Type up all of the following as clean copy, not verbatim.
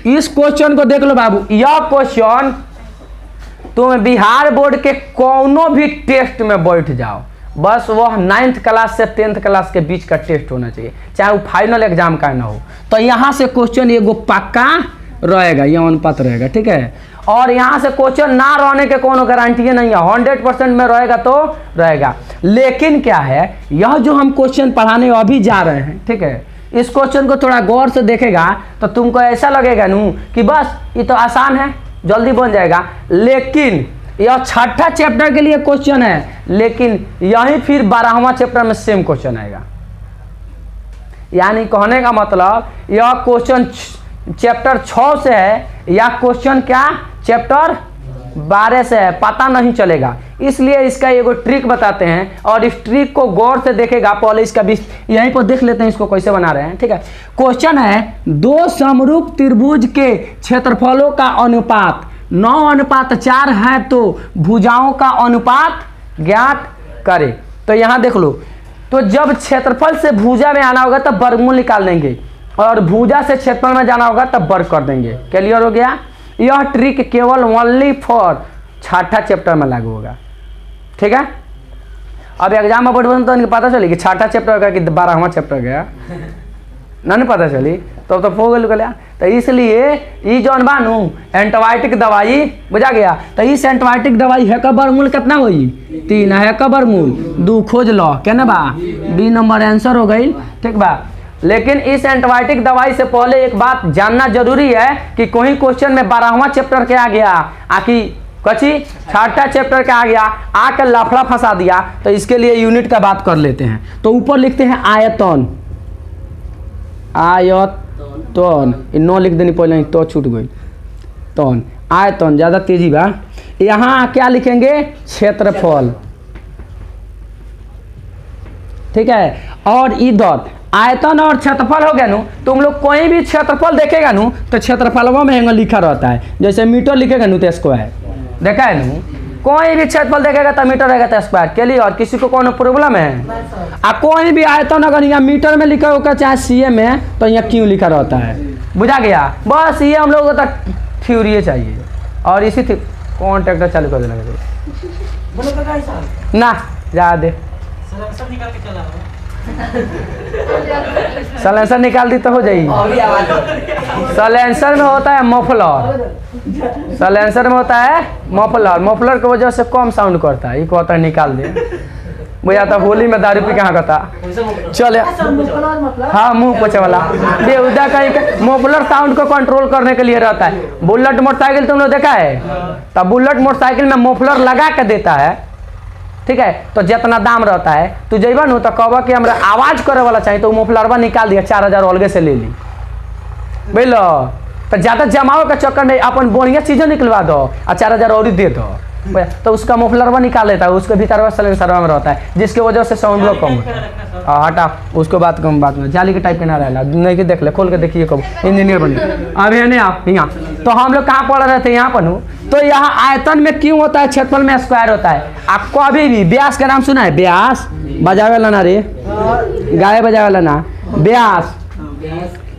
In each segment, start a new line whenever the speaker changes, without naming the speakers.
इस क्वेश्चन को देख लो बाबू, यह क्वेश्चन तुम बिहार बोर्ड के कोनो भी टेस्ट में बैठ जाओ, बस वह 9th क्लास से 10th क्लास के बीच का टेस्ट होना चाहिए, चाहे वो फाइनल एग्जाम का ना हो। तो यहाँ से क्वेश्चन एगो पक्का रहेगा, यह अनुपात रहेगा, ठीक है। और यहाँ से क्वेश्चन ना रहने के कोनो गारंटी नहीं है, 100% में रहेगा तो रहेगा। लेकिन क्या है, यह जो हम क्वेश्चन पढ़ाने अभी जा रहे हैं, ठीक है, इस क्वेश्चन को थोड़ा गौर से देखेगा तो तुमको ऐसा लगेगा नू कि बस ये तो आसान है, जल्दी बन जाएगा। लेकिन यह 6ठा चैप्टर के लिए क्वेश्चन है, लेकिन यही फिर 12वां चैप्टर में सेम क्वेश्चन आएगा। यानी कहने का मतलब यह क्वेश्चन चैप्टर 6 से है या क्वेश्चन क्या चैप्टर 12 से है, पता नहीं चलेगा। इसलिए इसका एगो ट्रिक बताते हैं और इस ट्रिक को गौर से देखेगा। पहले इसका भी यहीं पर देख लेते हैं इसको कैसे बना रहे हैं, ठीक है। क्वेश्चन है, दो समरूप त्रिभुज के क्षेत्रफलों का अनुपात 9:4 है तो भुजाओं का अनुपात ज्ञात करें। तो यहाँ देख लो, तो जब क्षेत्रफल से भुजा में आना होगा तब वर्गमूल निकाल देंगे और भुजा से क्षेत्रफल में जाना होगा तब वर्ग कर देंगे। क्लियर हो गया। यह ट्रिक केवल ओनली फॉर 6ठा चैप्टर में लागू होगा, ठीक है। अब एग्जाम में बैठे तो इनको पता चली कि 6ठा चैप्टर का कि 12वां चैप्टर गया नहीं पता चली तो हो गया। तो इसलिए ये जौन बानू एंटीबायोटिक दवाई बुझा गया। तो इस एंटीबायोटिक दवाई है का वर्गमूल कितना होई 3 है का वर्गमूल 2 खोज लो क्या बा, बी नंबर आंसर हो गई, ठीक बा। लेकिन इस एंटीबायोटिक दवाई से पहले एक बात जानना जरूरी है कि कोई क्वेश्चन में 12वां चैप्टर के आ गया, आखिर कची 6ठा चैप्टर का आ गया, आकर लाफड़ा फंसा दिया। तो इसके लिए यूनिट का बात कर लेते हैं। तो ऊपर लिखते हैं आयतन, आयतन, नो लिख देनी पहले तो छूट गई, तन आयतन ज़्यादा तेजी बा। यहाँ क्या लिखेंगे क्षेत्रफल, ठीक है। और इधर आयतन और क्षेत्रफल हो गया नू। तुम लोग कोई भी क्षेत्रफल देखेगा नू तो क्षेत्रफलवा में एंगल लिखा रहता है, जैसे मीटर लिखेगा नू तो स्क्वायर, देखा है नू। कोई भी क्षेत्रफल देखेगा तो मीटर रहेगा तो स्क्वायर के लिए। और किसी को कौन प्रॉब्लम है? कोई भी आयतन अगर यहाँ मीटर में लिखा होगा चाहे सीएम में तो यहाँ क्यों लिखा रहता है, बुझा गया। बस ये हम लोग को तो थ्योरी चाहिए। और इसी कौन ट्रैक्टर चालू कर देना ना जा दे, सलेंसर निकाल दी तो हो जाएगी। सलेंसर में होता है मफलर, सलेंसर में होता है मफलर, मफलर की वजह से कम साउंड करता है, ये कहता है निकाल दे। भैया तो होली में दारू पी कहाँ करता चले, हाँ मुंह पोछे वाला बेहुदा कहीं मफलर साउंड को कंट्रोल करने के लिए रहता है। बुलेट मोटरसाइकिल तुम लोग देखा है, तो बुलेट मोटरसाइकिल में मफलर लगा के देता है, ठीक है। तो जितना दाम रहता है तू जैबा नु तो कहबा कि हमरा आवाज करे वाला चाहिए तो मफलरवा निकाल दिया 4000 अलगे से ले ली, बुझलो। तो ज्यादा जमाओ के चक्कर में अपन बढ़िया चीजें निकलवा दो और 4000 और दे दो, तो उसका मफलरवा निकाल लेता है, उसके भीतर सलेंसरवा में रहता है, जिसकी वजह से साउंड लो कम होता है। हटा उसको बात कम, बात में जाली के टाइप के ना रहेगा, नहीं कि देख ले खोल के देखिए कब इंजीनियर बनी। अब है नहीं आप यहाँ, तो हम लोग कहाँ पढ़ रहे थे यहाँ पर। तो यहाँ आयतन में क्यों होता है, क्षेत्रफल में स्क्वायर होता है। आपको अभी भी व्यास का नाम सुना है? व्यास बजावे वाला ना रे, गाय बजावे वाला ना, व्यास,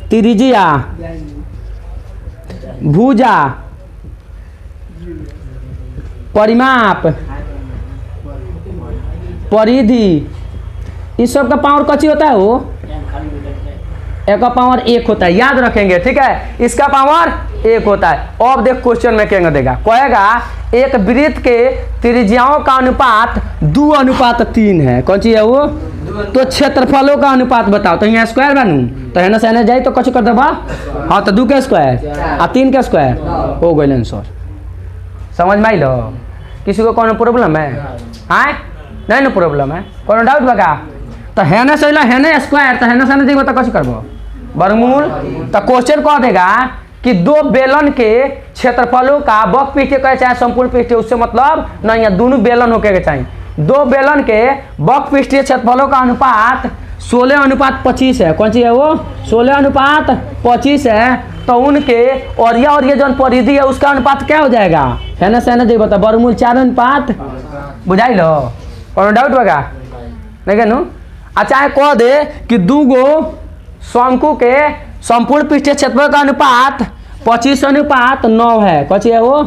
त्रिज्या, भुजा, परिमाप, परिधि, इस सब का पावर कची होता है? वो एक का पावर 1 होता है, याद रखेंगे, ठीक है। इसका पावर 1 होता है। अब देख क्वेश्चन में क्या देगा, कहेगा एक वृत्त के त्रिज्याओं का अनुपात 2:3 है। कौन सी है वो? तो क्षेत्रफलों का अनुपात बताओ। तो यहाँ स्क्वायर बनू तो है ना, सहना जाए तो कच कर देबा, हाँ तो 2 के स्क्वायर और 3 के स्क्वायर हो गए आंसर। समझ में आई लो? किसी को कौन प्रॉब्लम है? हाँ नहीं ना प्रॉब्लम है, कौन डाउट बगा? तो है ना सही है ना स्क्वायर, तो है ना सहना जाइए तो कच करबो वर्गमूल। तो क्वेश्चन कह देगा कि 2 बेलन के क्षेत्रफलों का बक पृष्ठीय कहे चाहे संपूर्ण पृष्ठीय, उससे मतलब नहीं है, दोनों बेलन होके के चाहिए। 2 बेलन के बक पृष्ठीय क्षेत्रफलों का अनुपात 16:25 है। कौन सी है वो? 16:25 है। तो उनके और ये जो परिधि है उसका अनुपात क्या हो जाएगा? है ना सहना जी बता, वर्गमूल 4:5 बुझाई लो, कौन डाउट बगा नहीं कहू। अच्छा कह दे कि 2 गो शंकु के संपूर्ण पृष्ठीय क्षेत्रफल का अनुपात 25:9 है, कौन है वो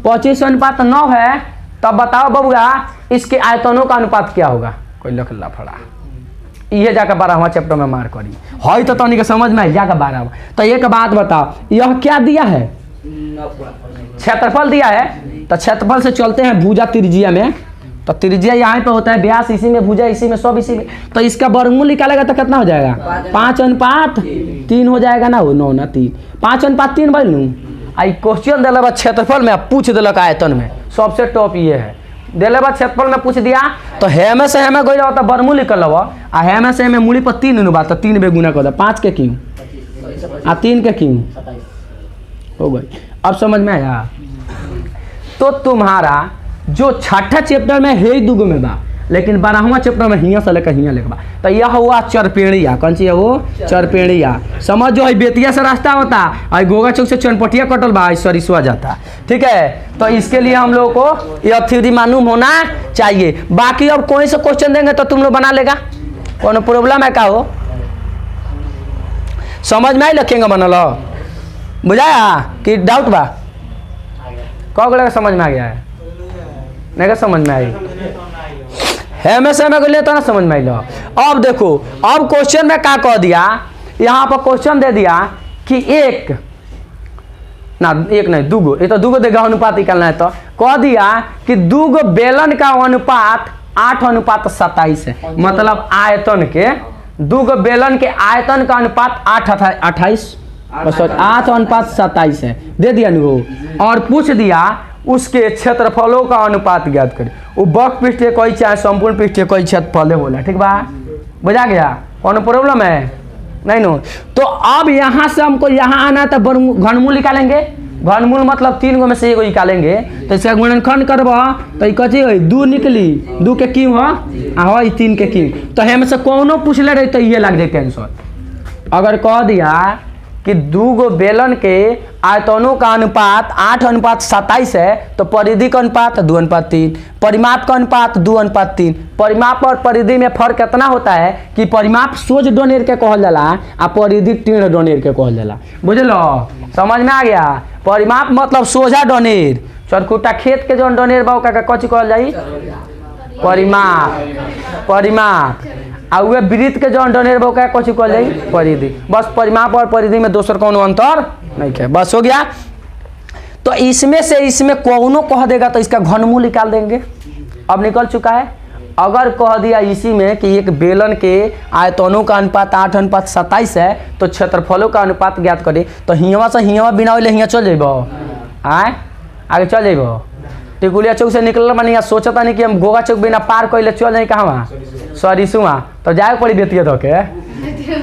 25:9 है। तब बताओ बबुआ इसके आयतनों का अनुपात क्या होगा, कोई लख लफड़ा ये जाकर 12वां चैप्टर में मार करी है तो तनिक समझ में जाकर 12वां। तो एक बात बताओ यह क्या दिया है, क्षेत्रफल दिया है। तो क्षेत्रफल से चलते हैं भुजा त्रिज्या में, तो त्रिज्या यहाँ पे होता है, व्यास इसी में, भुजा इसी में, सब इसी में। तो इसका वर्गमूल निकालेगा तो कितना हो जाएगा 5:3 हो जाएगा ना, वो 9 ना 3 5:3 बोल लूँ। आई क्वेश्चन दिला बा क्षेत्रफल में, पूछ दिलक आयतन में, सबसे टॉप ये है। दिले बा क्षेत्रफल में पूछ दिया तो हेमे से हेमे गई तो वर्गमूल निकल लो, आ हेमे से हेमे मूली पर 3 बात, तो 3 बे गुना कर दो, 5 के क्यों आ 3 के क्यों हो गई। अब समझ में आया। तो तुम्हारा जो छठा चैप्टर में है दुगो में बा, लेकिन 12वां चैप्टर में हियाँ से लेकर हियाँ लेकर बा। तो यह हुआ चरपेड़िया, कौन सी है वो चरपेड़िया। समझ जो है बेतिया से रास्ता होता है, गोगा चौक से चनपटिया कटल बा, सरिसुआ जाता, ठीक है। तो इसके लिए हम लोग को यह थ्योरी मालूम होना चाहिए। बाकी अब कोई से क्वेश्चन देंगे तो तुम लोग बना लेगा, कौन प्रॉब्लम है का हो, समझ में आई लिखेंगे बनल बुझाया कि डाउट बा, कौ लगा समझ में आ गया है, नहीं समझ में आई है में से में तो ना समझ में आई लो। अब देखो अब क्वेश्चन में क्या कह दिया, यहाँ पर क्वेश्चन दे दिया कि एक नहीं दूगो, ये तो दूगो देगा अनुपात निकालना है। तो कह दिया कि दूगो बेलन का अनुपात 8:27 है, मतलब आयतन के दूगो बेलन के आयतन का अनुपात 8:27 है, दे दिया नु। और पूछ दिया उसके क्षेत्रफलों का अनुपात ज्ञात करें। वो बक पृष्ठ कोई चाहे संपूर्ण पृष्ठ कोई क्षेत्रफल बोला, ठीक बा, बुझा गया, कौन प्रॉब्लम है नहीं नो। तो अब यहाँ से हमको यहाँ आना तो घनमूल निकालेंगे, घनमूल मतलब 3 गो में से 1 निकालेंगे। तो इसका गुणनखंड करब तो कथी हो 2 निकली, 2 के क्यों हो 3 के क्यों। तो हम से कौनो पूछले रहे तो ये लग जाते आंसर। अगर कह दिया कि दूगो बेलन के आयतनों का अनुपात 8:27 है, तो परिधि का अनुपात 2:3, परिमाप का अनुपात 2:3। परिमाप और परिधि में फर्क कितना होता है कि परिमाप सोज डोनेर के कहल जाला आ परिधि टेढ़ डोनेर के कहल जाला, बुझलो, समझ में आ गया। परिमाप मतलब सोझा डोनेर, चरकुटा खेत के जो डोनेर बा का कथी कहल जाई परिमाप आ वे वृत्त के जो डोनेर बा का कथी कहल जाई परिधि। बस परिमाप और परिधि में दोसर कोनो अंतर नहीं है, बस हो गया। तो इसमें से इसमें कौनो कह देगा तो इसका घनमूल निकाल देंगे। अब निकल चुका है। अगर कह दिया इसी में कि एक बेलन के आयतनों का अनुपात 8:27 है, तो क्षेत्रफलों का अनुपात ज्ञात करे। तो हियाँ से हियाँ बिना वाले हियाँ चल जेब, आए आगे चल जेब। टिकुलिया चौक से निकल बनी सोचता नहीं कि हम गोगा चौक बिना पार कैले चल जाए कहाँ सरिसुआ, तो जाए पड़ी बेतिया धोके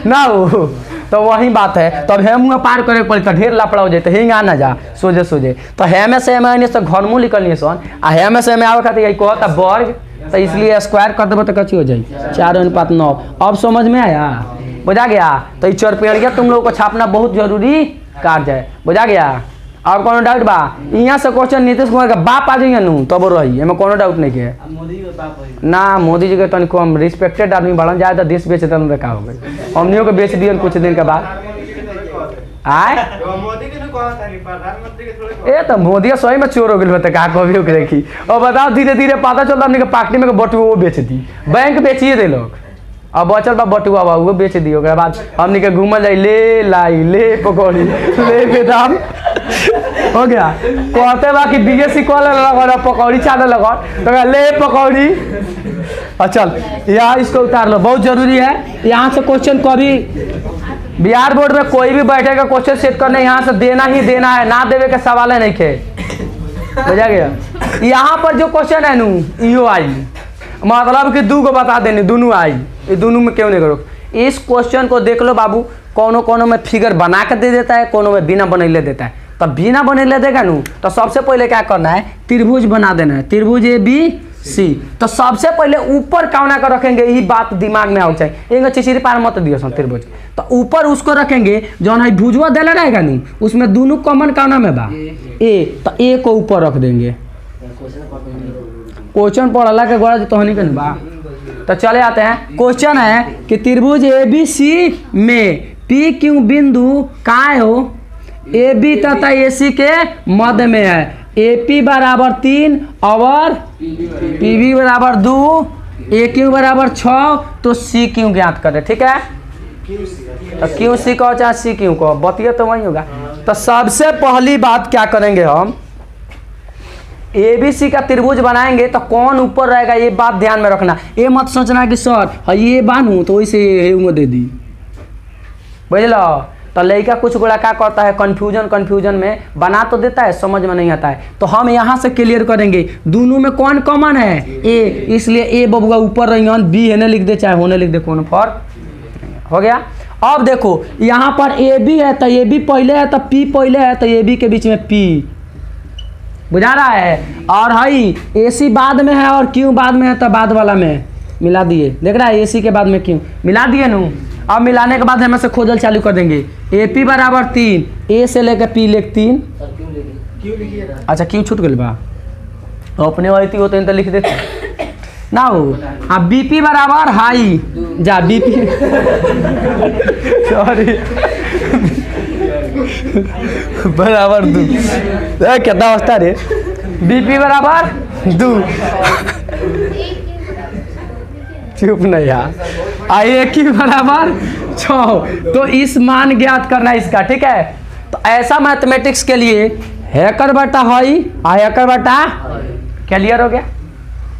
ना हो। तो वही बात है, तब हेम पार करे पड़ी तो ढेर लापड़ा हो जाए, हिंग आना जा सोझे सोझे। तो हेमे से हमें से घनमूल निकलनी सन आ हेमे से हमें आवे खातिर कहता वर्ग, तो इसलिए स्क्वायर कर देव तो कची हो जाए 4:9। अब समझ में आया, बुझा गया। तो ये चरपेड़िया तुम लोगों को छापना बहुत जरूरी कार्य है, बुझा गया। अब कोनो डाउट बा, यहाँ से क्वेश्चन नीतीश कुमार का बाप आ जाइए नू तब रही, एमें कोनो डाउट नहीं है ना। मोदी जी के तन कम रिस्पेक्टेड आदमी बढ़न जाए तो देश बेच देन का हो गई, हमनियों को बेच दिए कुछ दिन के बाद। आए ए तो मोदी सही में चोर हो गए होते का कभी देखी। और बताओ धीरे धीरे पता चलता हमने पार्टी में बटुआ वो बेच दी, बैंक बेचिए दे लोग, अब बचल बा बटुआ बा वो बेच दियो। ओकरा बाद हमने के घूमल जाई ले लाई ले पकौड़ी ले बेदाम हो गया। कहते बा कि बीएससी कॉल लगा पकौड़ी चादर लगा तो ले पकौड़ी। चल यहाँ इसको उतार लो, बहुत जरूरी है। यहाँ से क्वेश्चन कभी बिहार बोर्ड में कोई भी बैठेगा क्वेश्चन सेट करने, यहाँ से देना ही देना है, ना देवे के सवाल है नहीं खे, बुझा गया। यहाँ पर जो क्वेश्चन है नू इो आई, मतलब कि 2 को बता देने, दोनों आई, ये दोनों में क्यों नहीं करो। इस क्वेश्चन को देख लो बाबू, कोनो कोनो में फिगर बना कर दे देता है, कोनो में बिना बनैले देता है। तब बिना बनैले देगा नू तो सबसे पहले क्या करना है, त्रिभुज बना देना है, त्रिभुज ABC। तो सबसे पहले ऊपर कौना का रखेंगे, यही बात दिमाग में आना चाहिए। एक चिचिरी पार मत दियो त्रिभुज, तो ऊपर उसको रखेंगे जो है भुजवा देला रहेगा नू, उसमें दोनों कॉमन कौना में बा ए, तो ए को ऊपर रख देंगे। क्वेश्चन पढ़ला के गोड़ा तो नहीं बा। तो चले आते हैं, क्वेश्चन है कि त्रिभुज ABC में PQ बिंदु काय हो ए बी तथा ए सी के मध्य में है। ए पी बराबर 3 और पी बी बराबर 2, ए क्यू बराबर 6, तो सी क्यू ज्ञात करें। ठीक है, तो क्यू सी को चाहे सी क्यू को, बतिया तो वही होगा। तो सबसे पहली बात क्या करेंगे हम, ए बी सी का त्रिभुज बनाएंगे तो कौन ऊपर रहेगा ये बात ध्यान में रखना। ये मत सोचना कि सर ये बानू तो वैसे दे दी, बुझलो। तो लड़का कुछ गोला क्या करता है, कन्फ्यूजन में बना तो देता है, समझ में नहीं आता है। तो हम यहाँ से क्लियर करेंगे दोनों में कौन कॉमन है, ए, इसलिए ए बबुआ ऊपर रही, बी है लिख दे चाहे होने लिख दे, कौन फर्क हो गया। अब देखो यहाँ पर ए बी है तो ए बी पहले है तो पी पहले है, तो ए बी के बीच में पी, बुझा रहा है। और हई ए सी बाद में है और क्यू बाद में है, तो बाद वाला में मिला दिए, देख रहा है, ए सी के बाद में क्यू मिला दिए नू। अब मिलाने के बाद हमें से खोजल चालू कर देंगे। ए पी बराबर 3, ए से लेकर पी लेकर 3, अच्छा क्यू छूट गई बा, अपने वही होते तो लिख देते ना हो। अब बी पी बराबर हाई जा बी पी सॉरी बराबर 2, कितना अवस्था रे, बी पी बराबर 2 चुप नहीं यार, ए की बराबर 6, तो इस मान ज्ञात करना इसका। ठीक है, तो ऐसा मैथमेटिक्स के लिए हैकर बटा हाई और हैकर बटा क्लियर हो गया,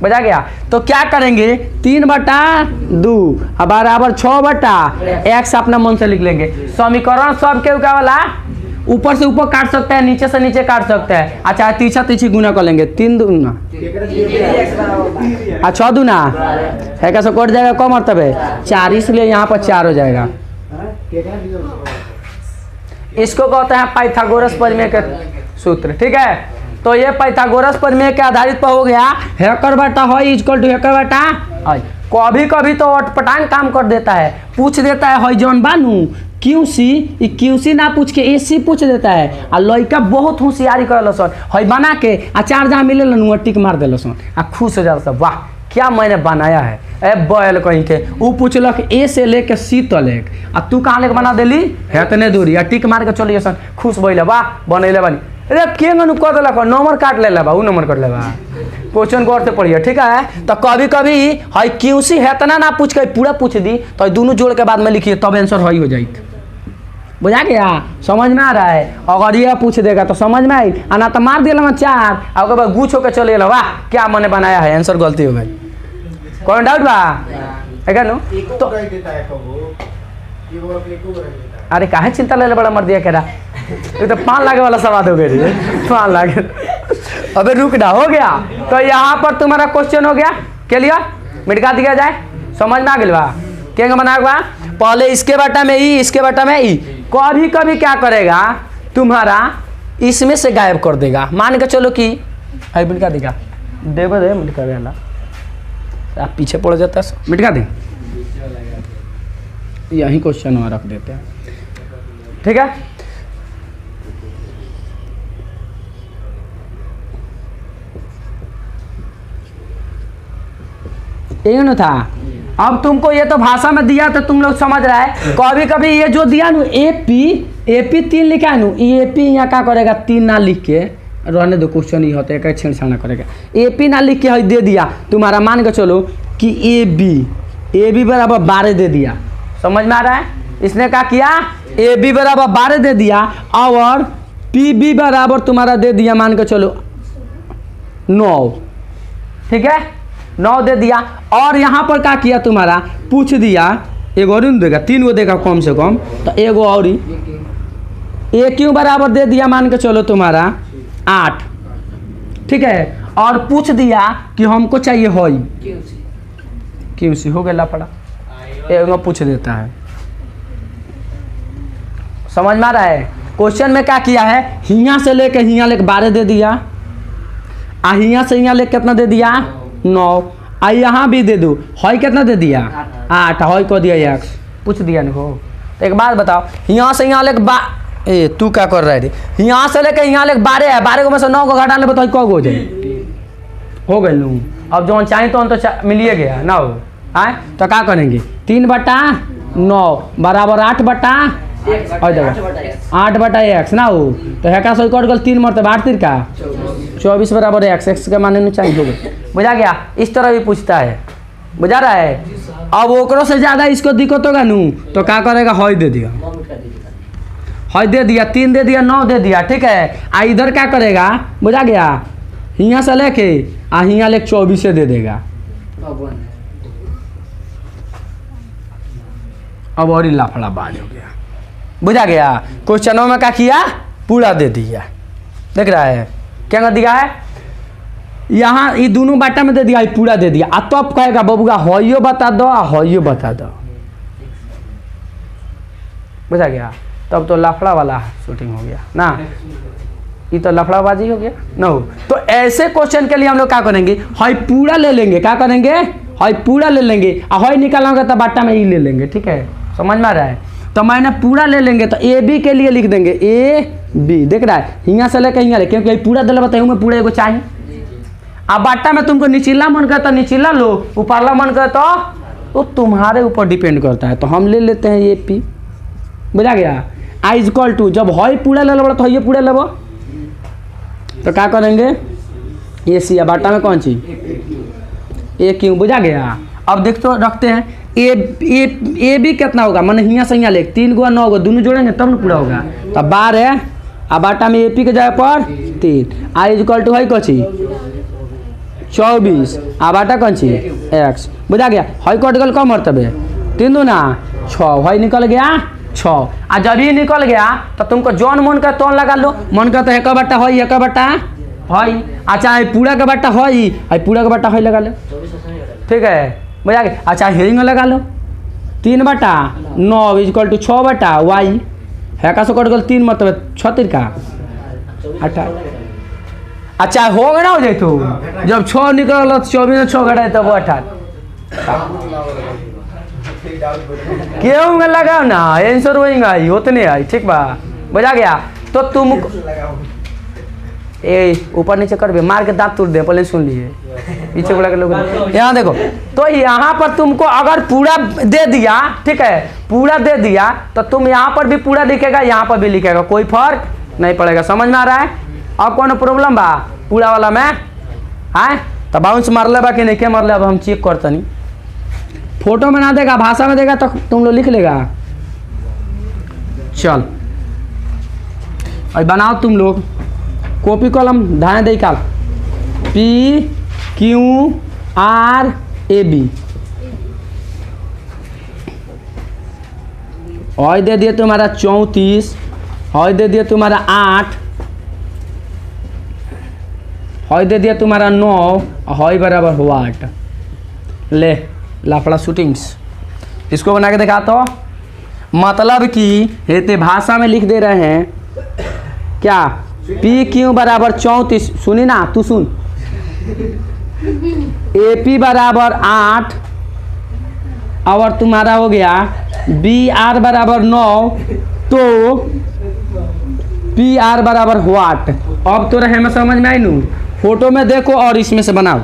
बजा गया। तो क्या करेंगे 3/2 बराबर 6/, एक्स अपना मन से लिख लेंगे। समीकरण सब के क्या वाला, ऊपर से ऊपर काट सकते हैं, नीचे से नीचे काट सकते हैं। अच्छा तीछा तीछी गुना कर लेंगे, 3 दूना 6 दूना है, कैसे कट जाएगा, कम मतलब है 4, इसलिए यहाँ पर 4 हो जाएगा। इसको कहते हैं पाइथागोरस प्रमेय के सूत्र। ठीक है, तो ये पाइथागोरस प्रमेय के आधारित पर हो गया हैकर बटा हाई इक्वल टू हैकर बटा हाई। कभी कभी तो अटपटांग काम कर देता है, पूछ देता है हाई जॉन बानू क्यू सी ना पूछ के ए सी पूछ देता है। आ लड़का बहुत होशियारी कर सन, हई बना के अचार जहाँ मिले लन टिक मार दिल सन, आ खुश हो जाता सब, वाह क्या मैंने बनाया है। ए बैल कहीं के वो पूछलक ए से लेके सी तक, आ तू कहाँ लेके बना दिली है इतने दूरी, आ टिक मार के चलिए सन, खुश भैल, वाह बनैले बनी। अरे के कर दिलक नंबर काट ले बा, नंबर काट ले बा, क्वेश्चन गौर से पढ़िए। ठीक है, तो कभी कभी हई क्यू सी है तना ना पूछ के पूरा पूछ दी, तो दोनों जोड़ के बाद में लिखिए, तब आंसर हई हो जाए। बुझा गया, समझ में आ रहा है। अगर ये पूछ देगा तो समझ में आई, ना तो मार दिया 4 और उसके बाद गुछ होकर चले लो, वाह क्या मैंने बनाया है, आंसर गलती हो गई। कौन डाउट बा नो तो अरे काहे चिंता ले बड़ा मर दिया कह रहा, ये तो 5 लाख वाला सवाल हो गया, 5 लाख अबे रुक ना, हो गया। तो यहाँ पर तुम्हारा क्वेश्चन हो गया क्लियर, मिटका दिया जाए, समझ में आ गया बा क्या बनाएगा। पहले इसके बटा में ई, इसके बटा में ई, कभी कभी क्या करेगा तुम्हारा इसमें से गायब कर देगा। मान के चलो कि है मिटका देगा, देवे दे मिटका देना, आप पीछे पड़ जाता है, मिटका दे, यही क्वेश्चन वहाँ रख देते हैं। ठीक है, यही ना था। अब तुमको ये तो भाषा में दिया तो तुम लोग समझ रहा है। कभी कभी ये जो दिया नु ए पी 3 लिखा है नु, ए पी यहाँ क्या करेगा 3 ना लिख के रहने दो, क्वेश्चन ही होता है छेड़छाड़ करेगा। ए पी ना लिख के दे दिया तुम्हारा, मान के चलो कि ए बी बराबर 12 दे दिया, समझ में आ रहा है। इसने क्या किया, ए बी बराबर 12 दे दिया और पी बी बराबर तुम्हारा दे दिया मान के चलो 9, ठीक है 9 दे दिया। और यहाँ पर क्या किया तुम्हारा, पूछ दिया एगो और देगा, 3 गो देगा कम से कम, तो एगो और ए क्यों बराबर दे दिया मान के चलो तुम्हारा 8, ठीक है। और पूछ दिया कि हमको चाहिए हॉई क्यों सी, हो गया लापड़ा, एगो पूछ देता है, समझ में आ रहा है। क्वेश्चन में क्या किया है, हियाँ से लेके हियाँ लेके 12 दे दिया, आ हियाँ से हियाँ लेके कितना दे दिया 9, आ यहाँ भी दे दो, हॉई कितना दे दिया 8, हॉई को दिया x, पूछ दिया नहीं हो। तो एक बात बताओ, यहाँ से यहाँ लेके ए तू क्या कर रहा है, यहाँ से लेके यहाँ लेके 12 है, 12 को में से 9 को घटा ले, बताओ कौ हो जाए, हो गए लूँ। अब जो चाहिए तो मिलिए गया ना हो आए, तो क्या करेंगे 3/9 बराबर 8/8, 8 बटा एक्स ना हो तो है का सही कट गल 3 मरतबा 8 3 का 24 बराबर एक्स, एक्स का माने नहीं चाहिए होगा। बुझा गया? इस तरह भी पूछता है, बुझा रहा है। अब ओकरों से ज़्यादा इसको दिक्कत होगा नू तो क्या करेगा, हॉय दे दिया, हॉय दे दिया, 3 दे दिया, 9 दे दिया, ठीक है। आ इधर क्या करेगा, बुझा गया? हियाँ से लेके आ हियाँ ले 24 दे देगा। अब और लाफड़ा बाज हो गया, बुझा गया? क्वेश्चनों में क्या किया, पूरा दे दिया। देख रहा है क्या दिया है, यहाँ ये दोनों बाटा में दे दिया, पूरा दे दिया। तो अब कहेगा बबुआ हॉयो बता दो, हॉयो बता दो, बुझा गया? तब तो लफड़ा वाला शूटिंग हो गया ना, ये तो लफड़ाबाजी हो गया ना। हो तो ऐसे क्वेश्चन के लिए हम लोग क्या करेंगे, हॉय पूरा ले लेंगे, क्या करेंगे, हॉय पूरा ले लेंगे, हॉय निकालेंगे तो बाटा में ही ले लेंगे, ठीक है? समझ में आ रहा है? तो मैंने पूरा ले लेंगे तो ए बी के लिए लिख देंगे ए बी। देख रहा है, यहाँ से लेकर यहाँ ले, क्योंकि पूरा दिला बताऊँ पूरा एगो चाहिए। अब बाटा में तुमको निचला मन करता निचला लो, ऊपरला मन करता तो तुम्हारे ऊपर डिपेंड करता है। तो हम ले लेते हैं ए पी, बुझा गया? आई इज इक्वल टू, जब हॉय पूरा ले लो तो ये पूरा लेबो तो क्या करेंगे, ए सी, बाटा में कौन चीज ए क्यों, बुझा गया? अब देख तो रखते हैं ए बी कितना होगा, मैंने हियाँ से यहाँ ले 3 गुआ 9 गो दोनों जोड़ेंगे तब ना पूरा होगा। तो 12 अब बाटा में ए पी के जगह पर 3, आई इज इक्वल टू है कौन 24, अब बाटा कौन ची एक्स, बुझा गया? हई कट गल कम मरतबे 3 दूना 6, हई निकल गया 6। आ जब ये निकल गया तो तुमको जौन मन का तौन लगा लो, मन का तो एक बट्टा हई, एक बट्टा हई, अच्छा पूरा का बट्टा हई, पूरा का बट्टा हई लगा लो, ठीक है? बुझा गया? अच्छा हेरिंग लगा लो 3 बटा 9 इक्वल टू 6 बटा वाई, है का सो कट गल 3 मतलब 36 का 18। अच्छा हो गया ना, हो जाए तो जब 6 निकल 24 में 6 घटाए तब 18 क्यों में लगाओ ना, आंसर होएगा ही उतने आई, ठीक बा? बुझा गया? तो तुम ए ऊपर नीचे कर मार के दांत तोड़ दे, पहले सुन लिए पीछे बोला के लोग। यहाँ देखो, तो यहाँ पर तुमको अगर पूरा दे दिया, ठीक है, पूरा दे दिया तो तुम यहाँ पर भी पूरा लिखेगा, यहाँ पर भी लिखेगा, कोई फर्क नहीं पड़ेगा। समझ में आ रहा है? अब कौन प्रॉब्लम बा पूरा वाला में, है तो बाउंस मार ले बा कि नहीं, क्या मार ले, अब हम चेक करते नहीं। फोटो में ना देगा, भाषा में देगा तो तुम लोग लिख लेगा। चल और बनाओ तुम लोग, कॉपी कलम धाए दे काल, P Q R A B, और दे दिए तुम्हारा 34, और दे दिए तुम्हारा 8, और दे दिया तुम्हारा 9, और बराबर हुआ 8। ले लाफड़ा शूटिंग्स, इसको बना के दिखा तो, मतलब कि हेते भाषा में लिख दे रहे हैं क्या, पी क्यू बराबर 34, सुनी ना तू सुन, ए पी बराबर 8 और तुम्हारा हो गया बी आर बराबर 9, तो पी आर बराबर हुआ 8। अब तो रहे में समझ में आई नू, फोटो में देखो और इसमें से बनाओ।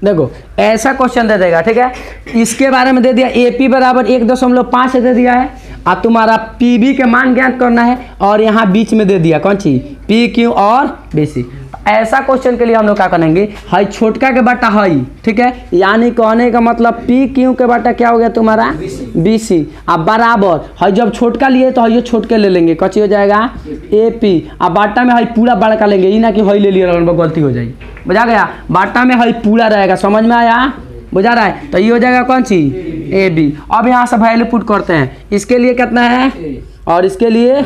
देखो ऐसा क्वेश्चन दे देगा, ठीक है? इसके बारे में दे दिया ए पी बराबर 1.5 दे दिया है, और तुम्हारा पी बी के मान ज्ञात करना है, और यहाँ बीच में दे दिया कौन सी पी क्यू और बी सी। ऐसा क्वेश्चन के लिए हम लोग क्या करेंगे, हई छोटका के बाटा हई, ठीक है, यानी कहने का मतलब पी क्यू के बाटा क्या हो गया तुम्हारा बी सी, अब बराबर हई जब छोटका लिए तो हई छोटके ले लेंगे, कच्ची हो जाएगा ए पी, अब बाटा में हई पूरा बड़का लेंगे, ये ना कि हई ले लिया गलती हो जाएगी, बुझा गया? बाटा में हई पूरा रहेगा, समझ में आया? बुझा रहा है? तो ये हो जाएगा कौन सी ए बी। अब यहाँ से वैल्यू पुट करते हैं, इसके लिए कितना है, और इसके लिए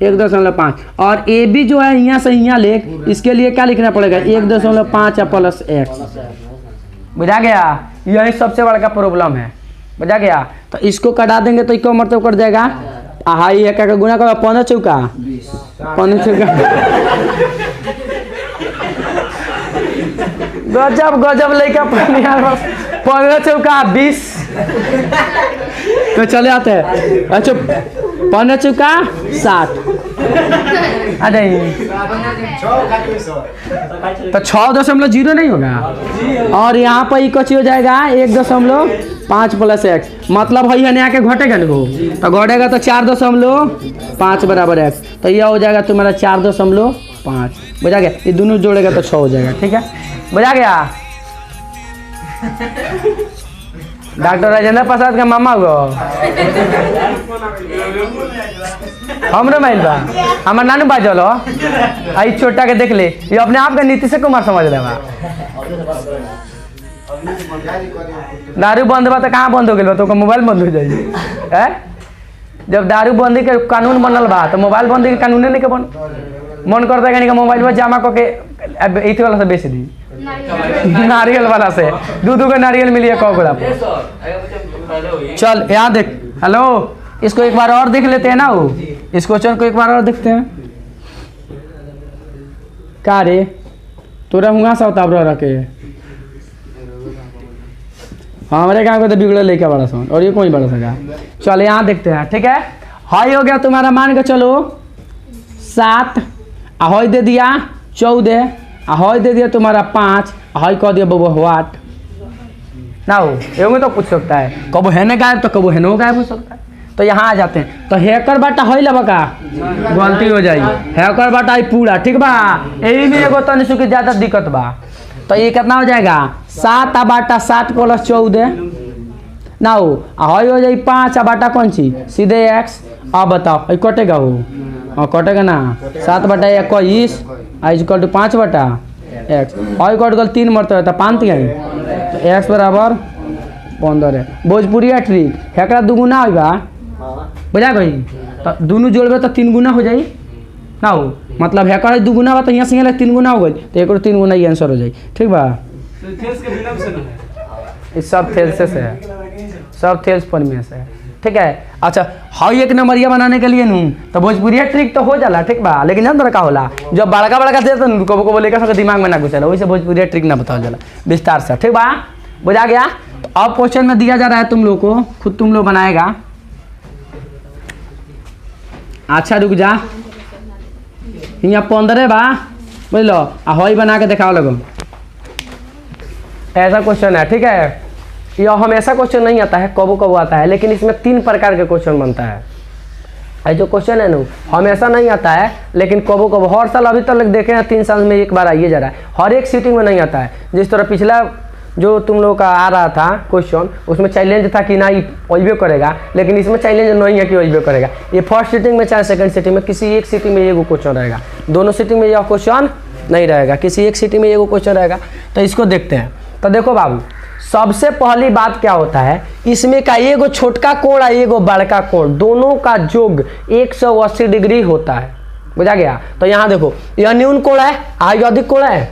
1.5, और ए बी जो है यहाँ से यहाँ ले, इसके लिए क्या लिखना पड़ेगा 1.5 प्लस एक्स, बुझा गया? यही सबसे बड़ा का प्रॉब्लम है, बुझा गया? तो इसको कटा देंगे तो इसको मतलब कर जाएगा, हाई एक का गुना करो 15 चौका 15 चौका गजब गजब लेकर 15 चौका 20। तो चले आते हैं, अच्छा 15 चौका 60, आ जाइए। तो 6.0 नहीं होगा, और यहाँ पर ही कुछ हो जाएगा 1.5 प्लस x, मतलब है यहाँ के घटेगा ना वो, तो घटेगा तो 4.5 बराबर x, तो यह हो जाएगा तुम्हारा 4.5। बुझा गया, ये दोनों जोड़ेगा तो 6 हो जाएगा। ठीक है, बुझा गया। डॉक्टर राजेंद्र प्रसाद का मामा गो हमरो माइल बा, हमार नानू बाजल आई छोटा के देख ले, ये अपने आप का नीतीश कुमार समझ ले बा। दारू बंद बा तो कहाँ बंद हो गया, तो मोबाइल बंद हो जाए। जब दारू बंदी के कानून बनल बा तो मोबाइल बंदी के कानून नहीं के बन, मन करता है कि मोबाइल में जमा करके इथे वाला से बेच दी, नारियल वाला से दूध का नारियल मिलिए कौ गोला। चल यहाँ देख, हेलो, इसको एक बार और देख लेते हैं ना, वो इस क्वेश्चन को एक बार और देखते हैं। का रे तोरा हुआ सा उताब रखे, हमारे गाँव को तो बिगड़े लेके बड़ा सा, और ये कोई बड़ा सा। चल यहाँ देखते हैं। ठीक है, हाई हो गया तुम्हारा, मान के चलो 7, हाई दे दिया 14, हाई दे दिया तुम्हारा 5, हाई कह दिया बबुआ 8 ना हो। एवं तो पूछ सकता है, कब है ना गायब तो कब है ना गायब हो सकता है। तो यहाँ आ जाते हैं, तो हैकर बाटा हई लबा का गलती हो जाई, हैकर बाटा आई पूरा। ठीक बा, यही में एगो तनी सुखी ज्यादा दिक्कत बा, तो ये कितना हो जाएगा 7 बाटा 7 प्लस 14 ना हो, हई हो जाए 5 बाटा कौन सी सीधे x। अब बताओ ये कटेगा हो, हाँ कटेगा ना, 7 बटा 21 इक्वल टू 5 बटा x, हई कट गल 3 मरते तो 5 तो x बराबर 15 है। भोजपुरी ट्रिक हैकरा दुगुना होगा, बुझा गई, तो दोनों जोड़बे तो 3 गुना हो जाए ना हो, मतलब हैकर है 2 गुना बा तो यहाँ से 3 गुना हो गई, तो एक 3 गुना ही आंसर हो जाए। ठीक बा, इस सब थेल्स से है, सब थेल्स पर में से है। ठीक है, अच्छा हाई एक नंबरिया बनाने के लिए नू तो भोजपुरी ट्रिक तो हो जाला। ठीक बा, लेकिन जान तोरा का होला, जब बड़का बड़का दे तो कबो कबो लेकर दिमाग में ना घुसेला, वैसे भोजपुरी ट्रिक ना बताओ जाला विस्तार से। ठीक बा, बुझा गया। तो अब क्वेश्चन में दिया जा रहा है तुम लोग को, खुद तुम लोग बनाएगा। अच्छा रुक जा, यहाँ 15 बा, बुझ लो, हई बना के दिखाओ लगो, ऐसा क्वेश्चन है। ठीक है, यह हमेशा क्वेश्चन नहीं आता है, कबो कबो आता है, लेकिन इसमें 3 प्रकार के क्वेश्चन बनता है। ये जो क्वेश्चन है ना हमेशा नहीं आता है, लेकिन कबो कबो हर साल अभी तक देखे हैं 3 साल में एक बार आइए जा रहा है, हर एक सीटिंग में नहीं आता है। जिस तरह पिछला जो तुम लोग का आ रहा था क्वेश्चन, उसमें चैलेंज था कि ना ये अइबे करेगा, लेकिन इसमें चैलेंज नहीं है कि अइबे करेगा। ये फर्स्ट सीटिंग में चाहे सेकंड सीटिंग में, किसी एक सीटिंग में एगो क्वेश्चन रहेगा, दोनों सीटिंग में यह क्वेश्चन नहीं रहेगा, किसी एक सीटिंग में एगो क्वेश्चन रहेगा। तो इसको देखते हैं। तो देखो बाबू, सबसे पहली बात क्या होता है, इसमें का एगो छोटका कोण और एगो बड़का कोण, दोनों का योग 180 डिग्री होता है। बुझा गया। तो यहाँ देखो, यह न्यून कोण है और अधिक कोण है,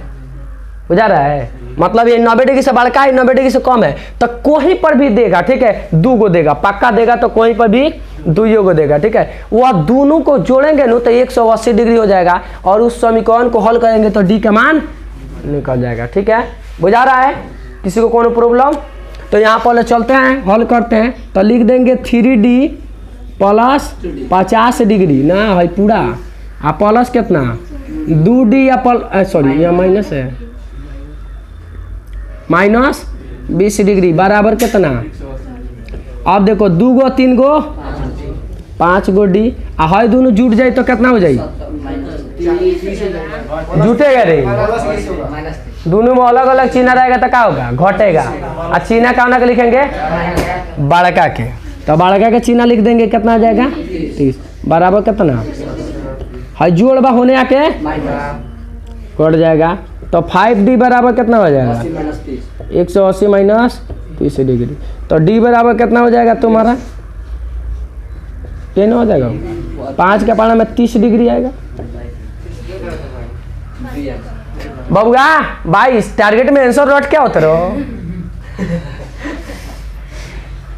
बुझा रहा है, मतलब ये 90 डिग्री से बड़का है, 90 डिग्री से कम है, तो कोई पर भी देगा। ठीक है, 2 गो देगा, पक्का देगा, तो कोई पर भी 2 गो देगा। ठीक है, वो दोनों को जोड़ेंगे ना तो 180 डिग्री हो जाएगा, और उस समीकरण को हल करेंगे तो डी का मान निकल जाएगा। ठीक है, बुझा रहा है, किसी को कोनो प्रॉब्लम? तो यहाँ पहले चलते हैं, हल करते हैं। तो लिख देंगे 3D प्लस 50 डिग्री ना है पूरा, आ प्लस कितना 2D या सॉरी यहाँ माइनस है, माइनस 20 डिग्री बराबर कितना। अब देखो 2 गो 3 गो 5 गो डी, हाई दोनों जुट जाए तो कितना हो जाए, जुटेगा रे, दोनों में अलग अलग चिन्ह रहेगा तो क्या होगा, घटेगा। और चिन्ह का लिखेंगे बड़का के, तो बड़का के चिन्ह लिख देंगे, कितना आ जाएगा 30 बराबर कितना, हाई जोड़बा होने आके कट जाएगा। तो 5D बराबर कितना हो जाएगा 180 माइनस 30 डिग्री, तो D बराबर कितना हो जाएगा तुम्हारा 10 हो जाएगा, 5 के पाना में 30 डिग्री आएगा। बबुआ 22 टारगेट में आंसर रट क्या होता रहो,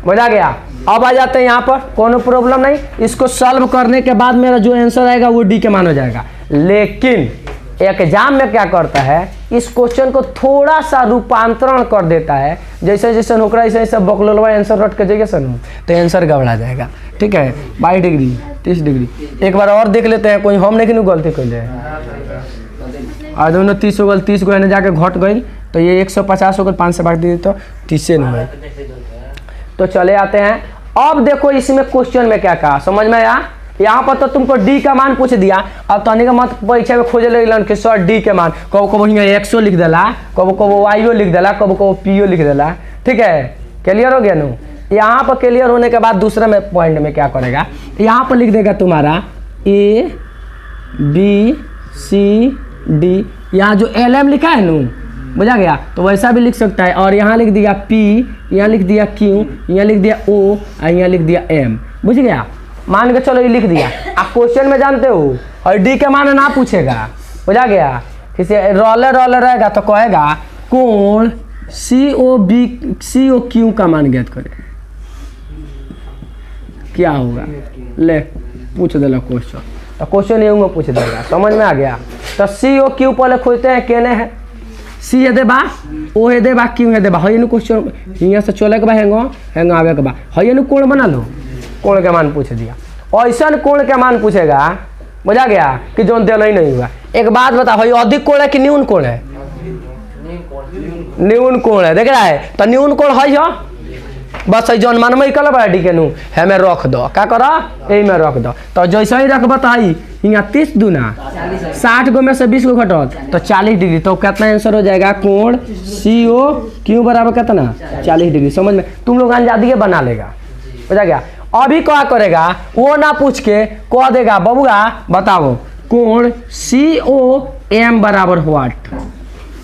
बुझा गया। अब आ जाते हैं यहाँ पर, कोनो प्रॉब्लम नहीं, इसको सॉल्व करने के बाद मेरा जो आंसर आएगा वो डी के मान हो जाएगा। लेकिन एग्जाम में क्या करता है, इस क्वेश्चन को थोड़ा सा रूपांतरण कर देता है, जैसे जैसे होकर ऐसे ऐसे बकलोलवा आंसर रट के जाइए सन तो आंसर गड़बड़ा जाएगा। ठीक है, 22 डिग्री 30 डिग्री। एक बार और देख लेते हैं, कोई हम नहीं कि गलती कर ले आज दोनों 30 हो गल, 30 को जाके घट गई तो ये 150 हो गल, 5 से बांट दी तो 30 नहीं हुए। तो चले आते हैं। अब देखो इसमें क्वेश्चन में क्या कहा, समझ में आया। यहाँ पर तो तुमको डी का मान पूछ दिया, अब तनी का मत परीक्षा में खोजे लगलन कि सर डी के मान कबो कबो यहाँ एक्सो लिख देला, कबो कबो वाईओ लिख देला, कबो कबो पीओ लिख देला। ठीक है, क्लियर हो गया नु। यहाँ पर क्लियर होने के बाद दूसरे में पॉइंट में क्या करेगा, यहाँ पर लिख देगा तुम्हारा ए बी सी डी, यहाँ जो एल एम लिखा है नु, बुझा गया, तो वैसा भी लिख सकता है। और यहाँ लिख दिया पी, यहाँ लिख दिया क्यू, यहाँ लिख दिया ओ और यहाँ लिख दिया एम, बुझ गया। मान के चलो ये लिख दिया। आप क्वेश्चन में जानते हो और डी के मान ना पूछेगा, बुझा गया। किसी रोलर रोलर रहेगा तो कहेगा कोण सी ओ क्यू का मान ज्ञात करे, क्या होगा, ले पूछ देला क्वेश्चन, तो क्वेश्चन ये पूछ देगा, समझ में आ गया। तो सी ओ क्यू पहले खोजते हैं, केने है सी है देबा, ओ है देबा, क्यू है देबा, है क्वेश्चन यहाँ से चले के बा हैंगो आवे के बा, है कोण बना लो, कोण के मान पूछ दिया। ऐसा कोण के मान पूछेगा, बुझा गया, कि जो देना ही नहीं हुआ। एक बात बता, भाई अधिक कोण है कि न्यून कोण है, न्यून कोण है, देख रहा है, तो न्यून कोण है बस जौन मान में कल डी के नू है में रख दो, क्या करा यही में रख दो। तो जैसे ही रख बताई यहाँ 30 दूना 60 गो में से 20 गो घटल तो 40 डिग्री, तो कितना आंसर हो जाएगा, कोण सी ओ क्यू बराबर कितना 40 डिग्री। समझ में, तुम लोग अंदाज़ी बना लेगा, बुझा गया। अभी क्या करेगा, वो ना पूछ के कह देगा बबुआ बताओ कोण सी ओ एम बराबर व्हाट,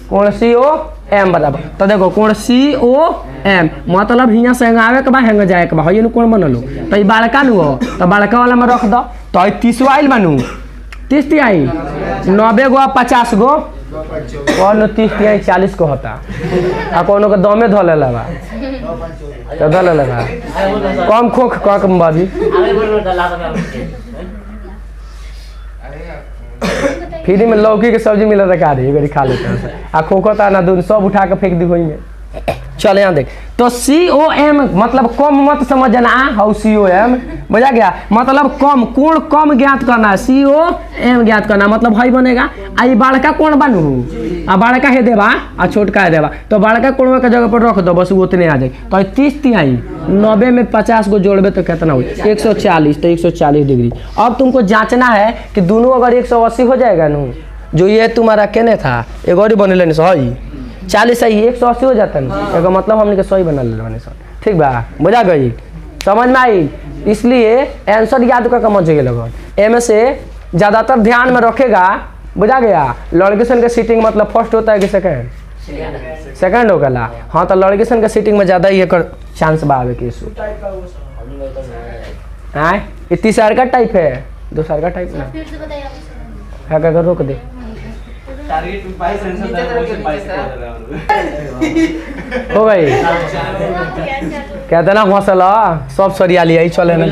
कोण सी ओ एम बराबर। तो देखो कोण सी ओ एम मतलब यहाँ से आवे के बाद हैंग जाए के बाद है कोण बनलो, तो ये बड़का नु हो तो बड़का वाला में रख दो। तो 30 आइल बनू 30 आई 90 गो 50 गो कौन 30 40 को होता आ कोनो के दमे धो ले लगा तो धो ले लगा कम खोख कम बाजी फ्री में लौकी के सब्जी मिला रखा रही है, खा लेते हैं आ खोखता ना दूध सब उठा के फेंक दी हुई में। चल यहाँ देख, तो सी ओ एम मतलब कम मत समझना, हाउ सी ओ एम बुझा गया, मतलब कम कोण कम ज्ञात करना है, सी ओ एम ज्ञात करना मतलब है बनेगा। आई बड़का कोण बनू आ बड़का है देवा आ छोटका है देवा, तो बड़का कोण के जगह पर रख दो बस उतने आ जाए। तो 30 तिहाई 90 में 50 को जोड़बे तो कितना हुई 140, तो 140 डिग्री। अब तुमको जांचना है कि दोनों अगर 180 हो जाएगा नू, जो ये तुम्हारा केने था एक और बने लेने सही 40 सही 180 हो जाता है ना, मतलब हमने के सही बना ले बने सर। ठीक बा, बुझा गई, समझ में आई। इसलिए आंसर याद करके मत जाइए लोग, एम से ज़्यादातर ध्यान में रखेगा, बुझा गया। लड़की सन के सीटिंग मतलब फर्स्ट होता है कि सेकंड, सेकंड हो गला। हाँ तो लड़की सन के सीटिंग में ज़्यादा ये कर चांस बा आवे के इशू है। ये तीसरा का टाइप है, दूसरा का टाइप ना है, क्या रोक दे हो भाई कहते ना हौसला सब सरिया लिया चले ना।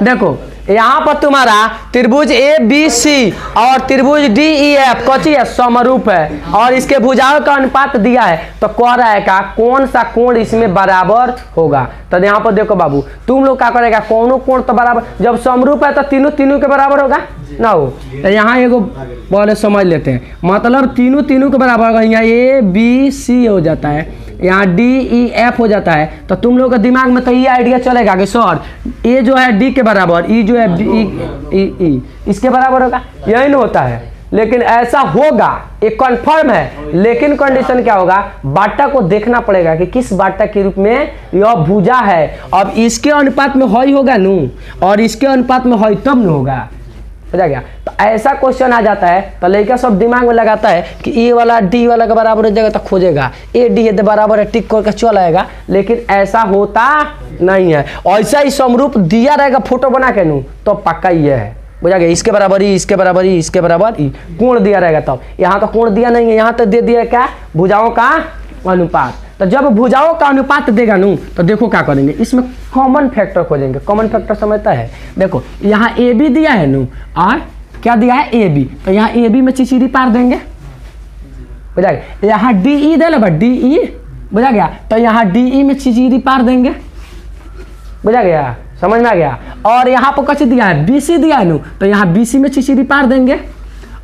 देखो यहाँ पर तुम्हारा त्रिभुज ए बी सी और त्रिभुज डी ई एफ कौची है, समरूप है और इसके भुजाओं का अनुपात दिया है। तो कह रहा है का कौन सा कोण इसमें बराबर होगा। तो यहाँ पर देखो बाबू तुम लोग क्या करेगा, कौनो कोण तो बराबर, जब समरूप है तो तीनों तीनों के बराबर होगा ना हो। तो यहाँ एगो पहले समझ लेते हैं, मतलब तीनों तीनों के बराबर होगा। यहाँ ए बी सी हो जाता है, यहाँ डी ई एफ हो जाता है। तो तुम लोग के दिमाग में तो ये आइडिया चलेगा कि सर ए जो है डी के बराबर, ई जो है ई इसके बराबर होगा, यही नहीं होता है। लेकिन ऐसा होगा, एक कन्फर्म है, लेकिन कंडीशन क्या होगा, बाटा को देखना पड़ेगा कि किस बाटा के रूप में यह भुजा है। अब इसके अनुपात में हई होगा नू और इसके अनुपात में हई तब न होगा, समझा गया। तो ऐसा क्वेश्चन आ जाता है तो लड़का सब दिमाग में लगाता है कि ए वाला डी वाला के बराबर हो जाएगा तो खोजेगा, ए डी है बराबर है टिक करके चल आएगा। लेकिन ऐसा होता नहीं है, ऐसा ही समरूप दिया रहेगा फोटो बना के नू तो पक्का ये है, बुझा गया। इसके बराबर ही, इसके बराबर ही, इसके बराबर ही कोण दिया रहेगा। तब यहाँ तो कोण दिया नहीं है, यहाँ तो दे दिया क्या, भुजाओं का अनुपात। तो जब भुजाओं का अनुपात देगा नू तो देखो क्या करेंगे, इसमें कॉमन फैक्टर खोजेंगे। कॉमन फैक्टर समझता है, देखो यहाँ ए बी दिया है नू और क्या दिया है ए बी, तो यहाँ ए बी में चिचिरी पार देंगे, बुझा गया। यहाँ डी ई दे लो डी ई, बुझा गया। तो यहाँ डी ई में चिचिरी पार देंगे, बुझा गया, समझ में आ गया। और यहाँ पर कच दिया है बी सी दिया है नु, तो यहाँ बी सी में चिचिरी पार देंगे।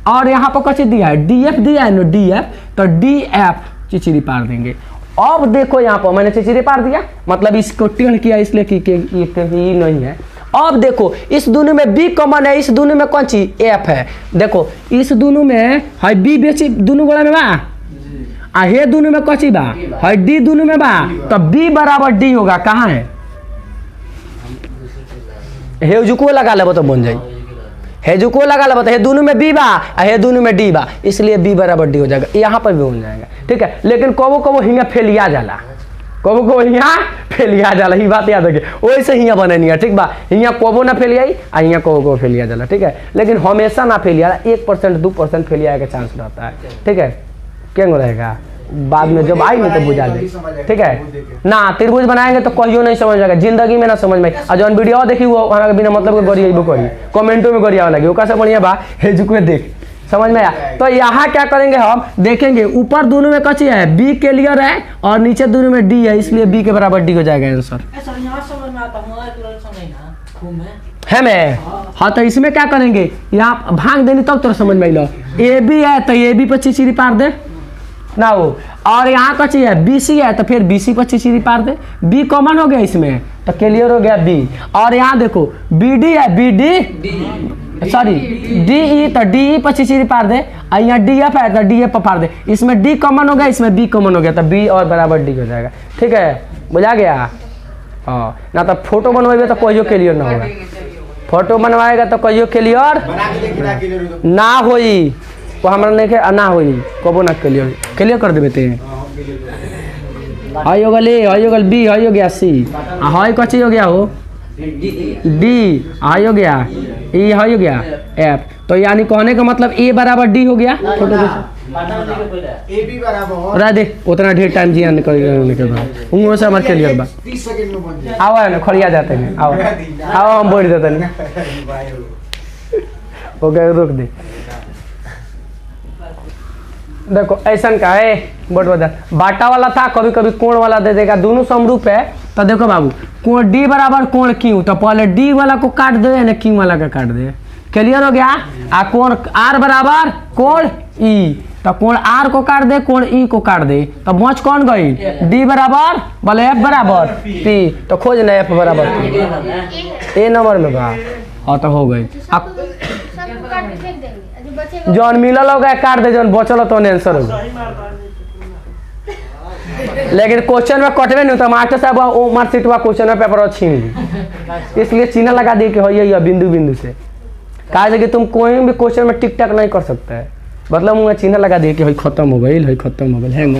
और यहाँ पर कच दिया है डी एफ दिया है नु, डी एफ, तो डी एफ चिचिरी पार देंगे। अब देखो यहाँ पर मैंने चिचिरी पार दिया, मतलब इसको टेढ़ किया इसलिए कि ये नहीं है। अब देखो इस दोनों में बी कॉमन है, इस दोनों में कौन चीज एफ है। देखो इस दोनों में है बी बेची दोनों गोला में बा, आ हे दोनों में कौन चीज बा है डी दोनों में बा, तो बी बराबर डी होगा। कहाँ है हेजुको लगा लेबो तो बन जाई, हेजुको लगा लेबो तो हे दोनों में बी बा आ हे दोनों में डी बा, इसलिए बी बराबर डी हो जाएगा। यहाँ पर भी बन जाएगा, ठीक है। लेकिन कबो कबो हिंगा फेलिया जाला, कबो कबो हिंगा फेलिया जाला, ये बात याद रखिए। वैसे हिंगा बने नहीं है, ठीक बा। हिंगा कबो ना फेलियाई आ हिंगा कबो कबो फेलिया जाला, ठीक है। लेकिन हमेशा ना फेलिया, 1% 2% फेलिया का चांस रहता है, ठीक है। क्या रहेगा बाद में जब आई नहीं तो बुझा दे, ठीक है ना। त्रिभुज बनाएंगे तो कहियो नहीं समझ आएगा, जिंदगी में ना समझ में। और जौन वीडियो देखी वो हमारा बिना मतलब के गरियाबो करी, कमेंटों में गरियावे लगी, ओका से बढ़िया बा हेजुको देख, समझ में आया। तो यहाँ क्या करेंगे हम देखेंगे, ऊपर दोनों में कची है बी क्लियर है और नीचे दोनों में डी है, इसलिए बी के बराबर डी हो जाएगा आंसर। है मैं हाँ, तो इसमें क्या करेंगे, यहाँ भाग देनी तब तो समझ में लो। ए बी है तो ए बी पर चिचिरी पार दे ना हो, और यहाँ का चाहिए बी सी है तो फिर बी सी पर चिचिरी पार दे, बी कॉमन हो गया इसमें तो क्लियर हो गया बी। और यहाँ देखो बी डी है, B D sorry D E तो डी ई पर चिचिरी पार दे, और यहाँ डी एफ है तो डी एफ पर पार दे। इसमें डी कॉमन हो गया, इसमें बी कॉमन हो गया, तो बी और बराबर डी हो जाएगा, ठीक है, बुझा गया। हाँ ना तो फोटो बनवाइए तो कहियो क्लियर ना होगा, फोटो बनवाएगा तो कहियो क्लियर ना होई, वो हमारा नहीं के ना होई, कबो ना क्लियर कर देते हैं। हाई हो गल ए, हाई हो गल बी, हाई हो गया सी, हाई कची हो गया हो डी, हाई हो गया ई, हाई हो गया एफ। तो यानी कहने का मतलब ए बराबर डी हो गया। फोटो ए बी बराबर रह दे, उतना ढेर टाइम जिया निकल के बाद उंगों से हमारे क्लियर बा।
30 सेकंड में बन जाए।
आओ ना खड़िया जाते हैं, आओ आओ हम बोल देते हैं, ओके रुक दे। देखो ऐसा का है बोर्ड बदल, बाटा वाला था, कभी कभी कोण वाला दे देगा, दोनों समरूप है। तो देखो बाबू कोण डी बराबर कोण क्यू, तो पहले डी वाला को काट दे या क्यू वाला का काट दे, क्लियर हो गया। आ कोण आर बराबर कोण ई, तो कोण आर को काट दे, कोण ई को काट दे, तो बच कौन गई डी बराबर बोले एफ बराबर पी, तो खोज ना एफ बराबर पी, ए नंबर में बा। हाँ तो हो गई, जौन मिलल होगा काट दे, जौन बचल तो आंसर होगा। लेकिन क्वेश्चन में कटवे नहीं तो मास्टर साहब वो मार्कशीट हुआ क्वेश्चन में पेपर छीन ली, इसलिए चिन्ह लगा दी कि हो ये बिंदु बिंदु से, कहा कि तुम कोई भी क्वेश्चन में टिक टैक नहीं कर सकते है, मतलब मुँह चिन्ह लगा दिए कि हई खत्म हो गई, हई खत्म हो गई, हैंग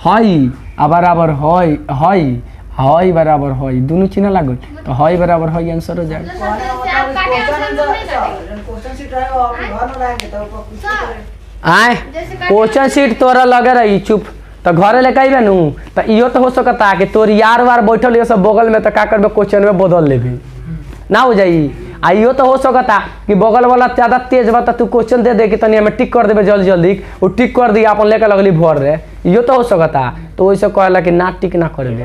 हई बराबर हई हई हई बराबर हई, दोनों चिन्ह लागल तो हई बराबर हई आंसर हो जाएगा। आए क्वेश्चन सीट तोरा लगे रही चुप, तो घरे लेके अबे नू, तो इहो तो हो सकता कि तोर यार वार बैठल ये सब बगल में, तो का करबे क्वेश्चन में बदल लेबी ना हो जाई। आ इहो तो हो सकता कि बगल वाला ज्यादा तेज बा, तू क्वेश्चन दे दे कि तनी हमें टिक कर देबे जल्दी जल्दी, वो टिक कर दी अपन लेकर लगली भर रे, इहो तो हो सकता। तो वैसे कहला कि ना टिक ना करे,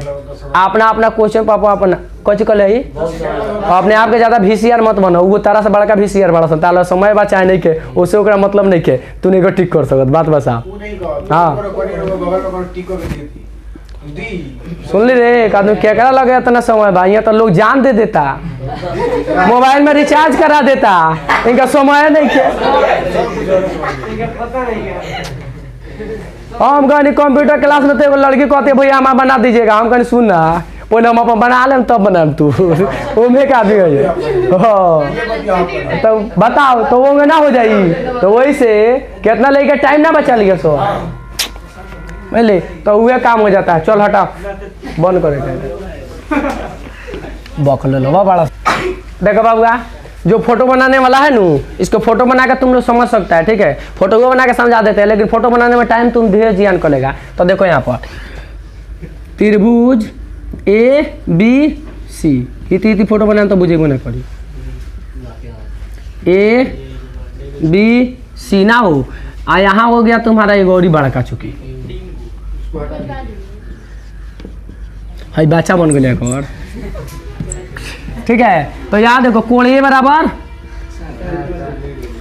अपना अपना क्वेश्चन पापा अपना कच कर ले, अपने आप के ज्यादा VCR मत बनो, वो तारा से बड़का VCR बड़ा सन, ताला समय बा चाहे नहीं के, उससे ओकरा मतलब नहीं के, तू नहीं को टिक कर सकत, बात बसा। हाँ सुन ली रे, एक आदमी केकरा लगे इतना समय बा, यहाँ तो लोग जान दे देता, मोबाइल में रिचार्ज करा देता, इनका समय नहीं के। हम कहनी कंप्यूटर क्लास में तो एगो लड़की कहते भैया हमारा बना दीजिएगा, हम कहनी सुन ना पहले हम अपन बना लें तब बनाए तू, वो में का भी है तो बताओ, तो वो ना हो जाई। तो वही से कितना लेके टाइम ना बचा लिया सो ले, तो वह काम हो जाता है। चल हटा बंद करे बखल लो बड़ा। देखो बाबूआ जो फोटो बनाने वाला है नू, इसको फोटो बना के तुम लोग समझ सकता है, ठीक है, फोटो को बना के समझा देते हैं, लेकिन फोटो बनाने में टाइम तुम धीरे जियान करेगा। तो देखो यहाँ पर त्रिभुज ABC इति फोटो बनाने तो बुझेगो ना करी, ABC ना हो यहाँ हो गया तुम्हारा एक और ही बड़ा का चुकी है, बच्चा बन गया एक और। ठीक है, तो यहाँ देखो कोण ए बराबर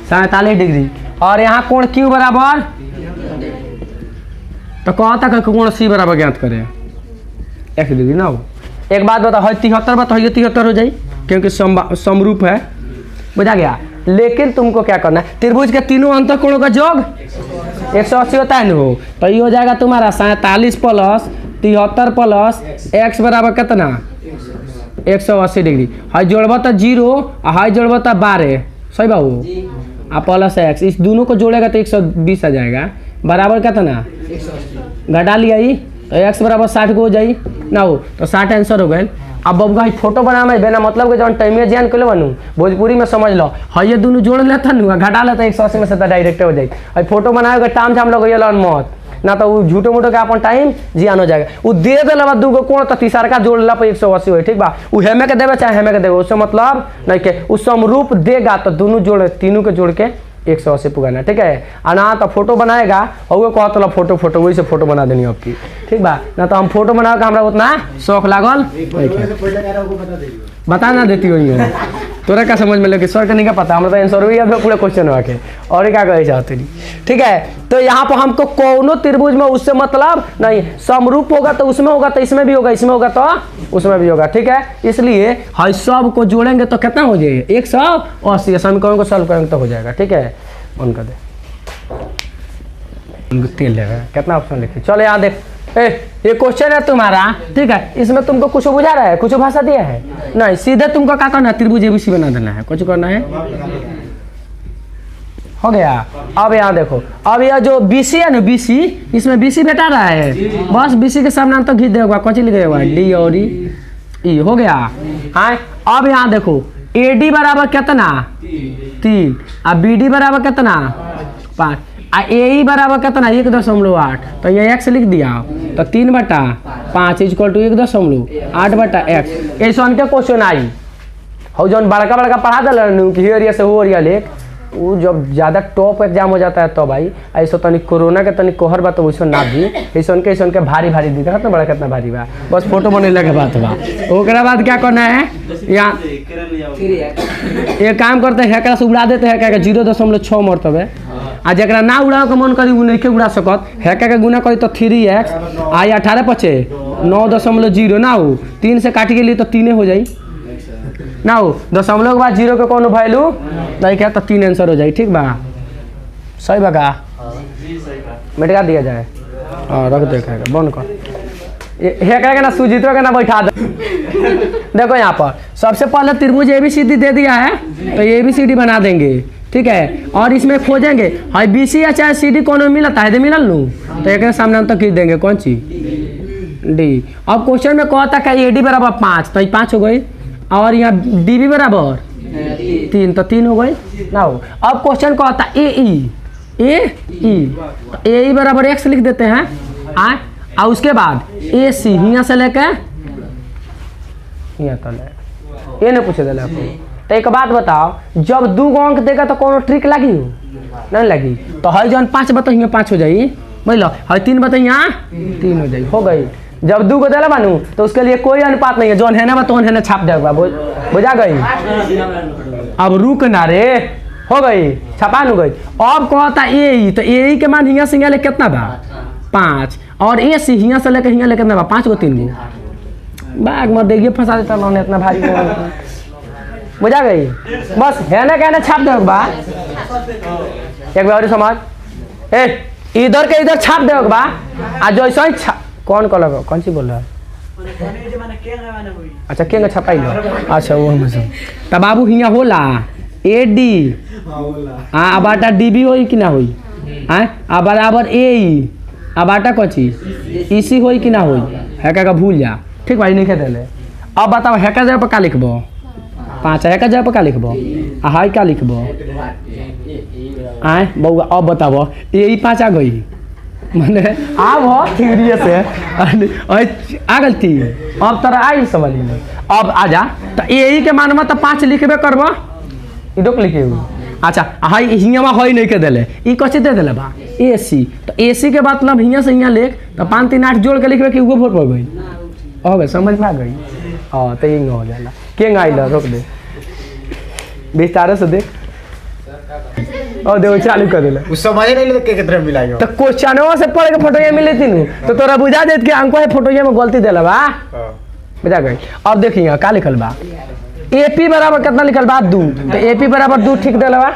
47 डिग्री और यहाँ कोण क्यू बराबर, तो कहता है कोण सी बराबर ज्ञात करें 1 डिग्री ना हो। एक बात बताओ, है 73 बताओ, ये 73 हो जाए क्योंकि समरूप है, बुझा गया। लेकिन तुमको क्या करना है, त्रिभुज के तीनों अंतःकोणों का योग 180 होता है ना हो, तो ये हो जाएगा तुम्हारा 47 प्लस 73 प्लस x बराबर कितना 180 डिग्री। हाई जोड़बा तो 0 और हाई जोड़बा तो 12, सही बाबू, आ प्लस x, इस दोनों को जोड़ेगा तो 120 आ जाएगा, बराबर कितना घटा लिया ही, तो x बराबर 60 को हो जाई ना हो, तो 60 आंसर हो गए। अब बबुआ फोटो बनाना बिना मतलब के जब टाइम ज्ञान कर बनू भोजपुरी में समझ लो, हाँ ये दोनों जोड़ लेता नु घटा लेता 180 में से डायरेक्ट हो जाए। अब फोटो बनाएगा टाइम झाम लगे मत ना, तो वो झूठो मूठो के अपन टाइम जियान हो जाएगा। वो दे दिला बाद दूगो कोण तो तीसर का जोड़ ला पर 180 हो, ठीक बा। वो हेमे के देवे चाहे हेमे के देवे, उससे मतलब नहीं के उस समरूप देगा तो दोनों जोड़ तीनों के जोड़ के 180 पुगाना, ठीक है। और ना तो फोटो बनाएगा और वो कहते ला फोटो वही से फोटो बना देनी आपकी, ठीक बा ना। तो हम फोटो बना के हमरा उतना शौक लागल बता ना देती हो, तोरा का समझ में लगे सर का नहीं का पता, हमरा तो आंसर भी याद पूरा क्वेश्चन हुआ के और क्या कहे चाहते नहीं, ठीक है। तो यहाँ पर हमको कोनो त्रिभुज में उससे मतलब नहीं, समरूप होगा तो उसमें होगा तो इसमें भी होगा, इसमें होगा तो उसमें भी होगा, ठीक है। इसलिए हम सब को जोड़ेंगे तो कितना हो जाएगा 180, समीकरण को सॉल्व करेंगे तो हो जाएगा, ठीक है। उनका दे तेल लेगा कितना ऑप्शन लिखे, चलो यहाँ देख ये क्वेश्चन है तुम्हारा, ठीक है। इसमें तुमको कुछ बुझा रहा है, कुछ भाषा दिया है नहीं, सीधे तुमको क्या करना है त्रिभुज एबीसी बना देना है, कुछ करना है, हो गया। अब यहाँ देखो, अब यह जो बीसी है ना बीसी, इसमें बीसी बेटा रहा है, बस बीसी के सामने तो घीच देगा, कौन लिख देगा डी और ई, हो गया। हाँ अब यहाँ देखो एडी बराबर कितना 3 और बीडी बराबर कितना 5 और ए बराबर कितना 1.8, तो ये x लिख दिया तो 3/5 इक्वल टू 1.8/x। ऐसा के क्वेश्चन आई हो जो बड़का बड़का पढ़ा दिल कि एरिया से हो एरिया लेक, वो जब ज़्यादा टॉप एग्जाम हो जाता है तो भाई ऐसा तनी कोरोना के तनी कोहर बा तो वैसा ना दी, ऐसा के भारी भारी दी देखा बड़ा कितना भारी बा, बस फोटो बनेला के बात बा। ओकरा बाद क्या करना है, यहाँ एक काम करते हैं एकरा से उड़ा देते हैं क्या 0.6 मरतबे, आ जरा ना उड़ा के मन करी वो नहीं उड़ा सकत, हेका के गुना करी तो 3x आ 18 पचे 9.0 ना हो, 3 से काट के लिए तो 3 हो जाई ना हो, दशमलव के बाद 0 के कोनो वैल्यू नहीं क्या तो 3 आंसर हो जाए, ठीक बा सही बगा मिटा दिया जाए, हाँ रख दे बंद कर हेका के ना सुजीतो के ना बैठा दे। देखो यहाँ पर सबसे पहले त्रिभुज ABCD दे दिया है तो ABCD बना देंगे, ठीक है। और इसमें खोजेंगे हाई BC या चाहे CD कौन मिलता है, मिलल लूँ तो एक सामने हम तो खींच देंगे कौन सी D। अब क्वेश्चन में कहता है AD बराबर 5 तो 5 हो गई, और यहाँ DB बराबर 3 तो 3 हो गई ना हो। अब क्वेश्चन कहता है AE बराबर x लिख देते हैं, और उसके बाद AC यहाँ से लेके यहाँ तक ये नहीं पूछे दिला आपको। तो एक बात बताओ, जब 2 अंक देगा तो कोनो ट्रिक लगी हो नहीं लगी, तो हर जन 5 बताओ यहाँ 5 हो जाई, बोलो हर 3 बताओ यहाँ 3 हो जाई, हो गई। जब 2 को दिला बानू तो उसके लिए कोई अनुपात नहीं है, जोन है ना बतौन है ना छाप देगा, बुझा गई। अब रुक ना रे, हो गई छपा नु गई। अब कहता ए तो ए के मान हियाँ से ले कितना बा 5, और ए सी हियाँ से लेकर हियाँ लेकर बा 5 गो 3 गो बाग मत देखिए फंसा देता उन्होंने इतना भारी, बुझा गई। बस है ना कहना छाप दे बा, एक बार समझ इधर के इधर छाप दे बा, आज जैसा ही कौन को लगा कौन सी बोल रहा है, अच्छा केंगे छपाई लो, अच्छा वो हम तब बाबू हियाँ होला AD हाँ बाटा DB होई कि ना होई, हाँ बराबर AE बाटा कची EC होई कि ना होई, हेका का भूल जा, ठीक भाई नहीं कहते ले। अब बताओ हेका जगह पर क्या लिखबो 5, हेका जगह पर क्या लिखबो हाई क्या लिखबो बउआ। अब बताबो यही 5 आ गई मैंने अब थ्योरी से आ गई थी, अब तरह आई समझ में। अब आ जा तो यही के मान में तो 5 लिखबे करबो, इधर लिखे अच्छा हाई हियाँ हाई नहीं के दिले ई कच्चे दे दिले बा AC। तो AC के मतलब हियाँ से हियाँ ले तो 5 3 8 जोड़ के लिखबे कि उगो फोड़ पड़ गई हो गए, समझ में आ गई। हाँ तो इंग हो जाला के आइला रोक दे विस्तार से देख और देखो चालू कर दिले
उस समझ नहीं ले के कितने मिलाइयो
तो क्वेश्चनवा से पढ़ के फोटो ये मिले तीनू तो तोरा बुझा देत कि अंको है फोटो ये में गलती देला बा बुझा गई। अब देखिए का लिखल बा AP बराबर कितना लिखल बा 2 तो AP बराबर 2 ठीक देला बा।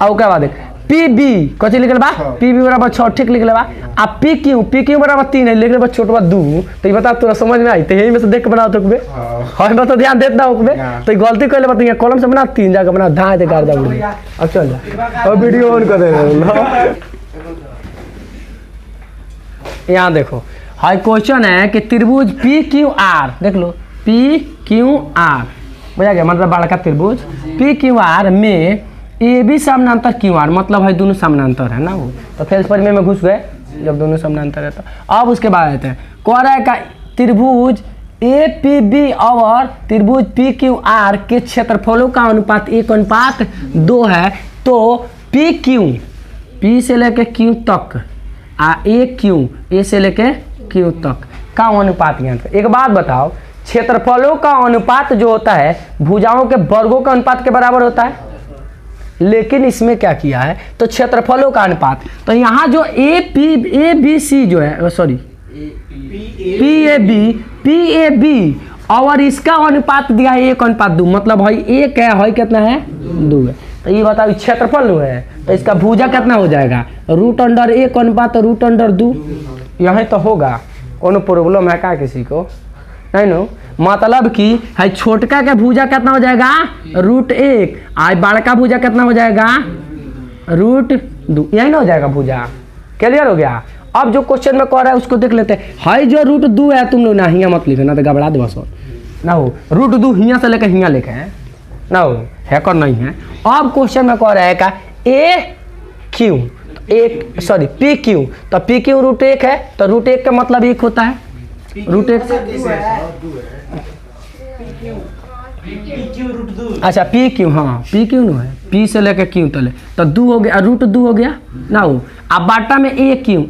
और ओकरा बाद PB कथी लिखल बा PB बराबर 6 ठीक लिखल बा। आ PQ बराबर 3 है लिखल बा छोट बा 2 तो ये बता तोरा समझ में आई तो यही में से देख के बनाओ तो बे हां बता ध्यान देत ना ओकबे तो ये गलती कइले बा तो यहाँ कॉलम से बना 3 जाके बना धाए दे कर दा उड़। अब चल जा अब वीडियो ऑन कर दे। यहाँ देखो हाई क्वेश्चन है कि त्रिभुज PQR देख लो PQR बुझा गया मतलब बड़का त्रिभुज PQR में AB समानांतर QR मतलब है दोनों समानांतर है ना वो तो फेल्स पर में घुस गए जब दोनों समानांतर है तो अब उसके बाद आते हैं कह रहा है का त्रिभुज APB और त्रिभुज PQR के क्षेत्रफलों का अनुपात 1:2 है। तो P से लेके Q तक A से लेके Q तक का अनुपात यहाँ एक बात बताओ क्षेत्रफलों का अनुपात जो होता है भुजाओं के वर्गों का अनुपात के बराबर होता है, लेकिन इसमें क्या किया है तो क्षेत्रफलों का अनुपात तो यहाँ जो ABC जो है सॉरी PAB और इसका अनुपात दिया है 1:2 मतलब भाई 1 है कितना है 2 है। तो ये बताओ क्षेत्रफल है तो इसका भुजा कितना हो जाएगा √1:2 यही तो होगा कोनो प्रॉब्लम है क्या किसी को नहीं नो मतलब कि है छोटका के भुजा कितना हो जाएगा √1 आ बड़का भुजा कितना हो जाएगा √2 यही ना हो जाएगा भुजा। क्लियर हो गया। अब जो क्वेश्चन में कह रहा है उसको देख लेते हैं। हाई जो √2 है तुम लोग ना हियाँ मत लिखो ना तो घबरा दो बस ना हो √2 हियाँ से लेकर हियाँ लेके है ना हो है कर नहीं है। अब क्वेश्चन में कह रहा है का PQ तो PQ √1 है तो √1 का मतलब 1 होता है √1 अच्छा PQ हाँ PQ नो है P से लेके Q तले तो 2 हो गया √2 हो गया ना हो। अब बाटा में AQ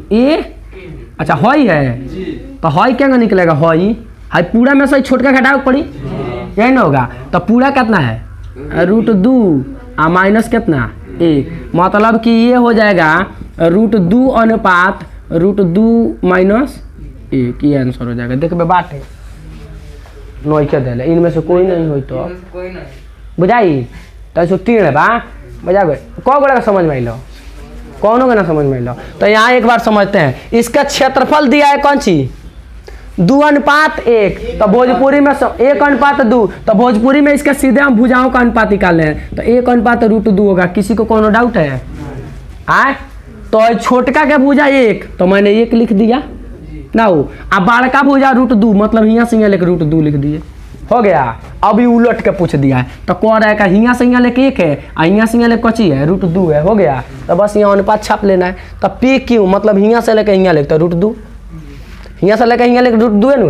अच्छा हॉई है तो हॉई क्या निकलेगा हॉई पूरा में से छोटका घटाओ पड़ी यही ना होगा तो पूरा कितना है √2 आ माइनस कितना 1 मतलब कि ये हो जाएगा √2 अनुपात √2 माइनस 1 ये आंसर हो जाएगा। देखबे बाटे नई के देले इनमें से कोई नहीं हो तो बुझाई तो 3 है बा बुझा गए कौ गोड़ा का समझ में आइलो कौनों का ना समझ में आइलो। तो यहाँ एक बार समझते हैं इसका क्षेत्रफल दिया है कौन सी 2:1 तो भोजपुरी में 1:2 तो भोजपुरी में इसका सीधे हम भुजाओं का अनुपात निकाल रहे हैं तो 1:2 होगा। किसी को कोनो डाउट है आए तो छोटका के भुजा 1 तो मैंने 1 लिख दिया ना हो। अब बड़का भुजा √2 मतलब हियाँ से हियाँ लेकर √2 लिख दिए हो गया। अभी उलट के पूछ दिया है तो कह रहा है का हियाँ से हियाँ लेके 1 है हियाँ से हियाँ लेके कची है √2 है हो गया। तो बस यहाँ अनुपात छाप लेना है तो PQ मतलब हियाँ से लेकर हियाँ लेकर √2 हियाँ से लेकर हियाँ लेकर √2 है ना।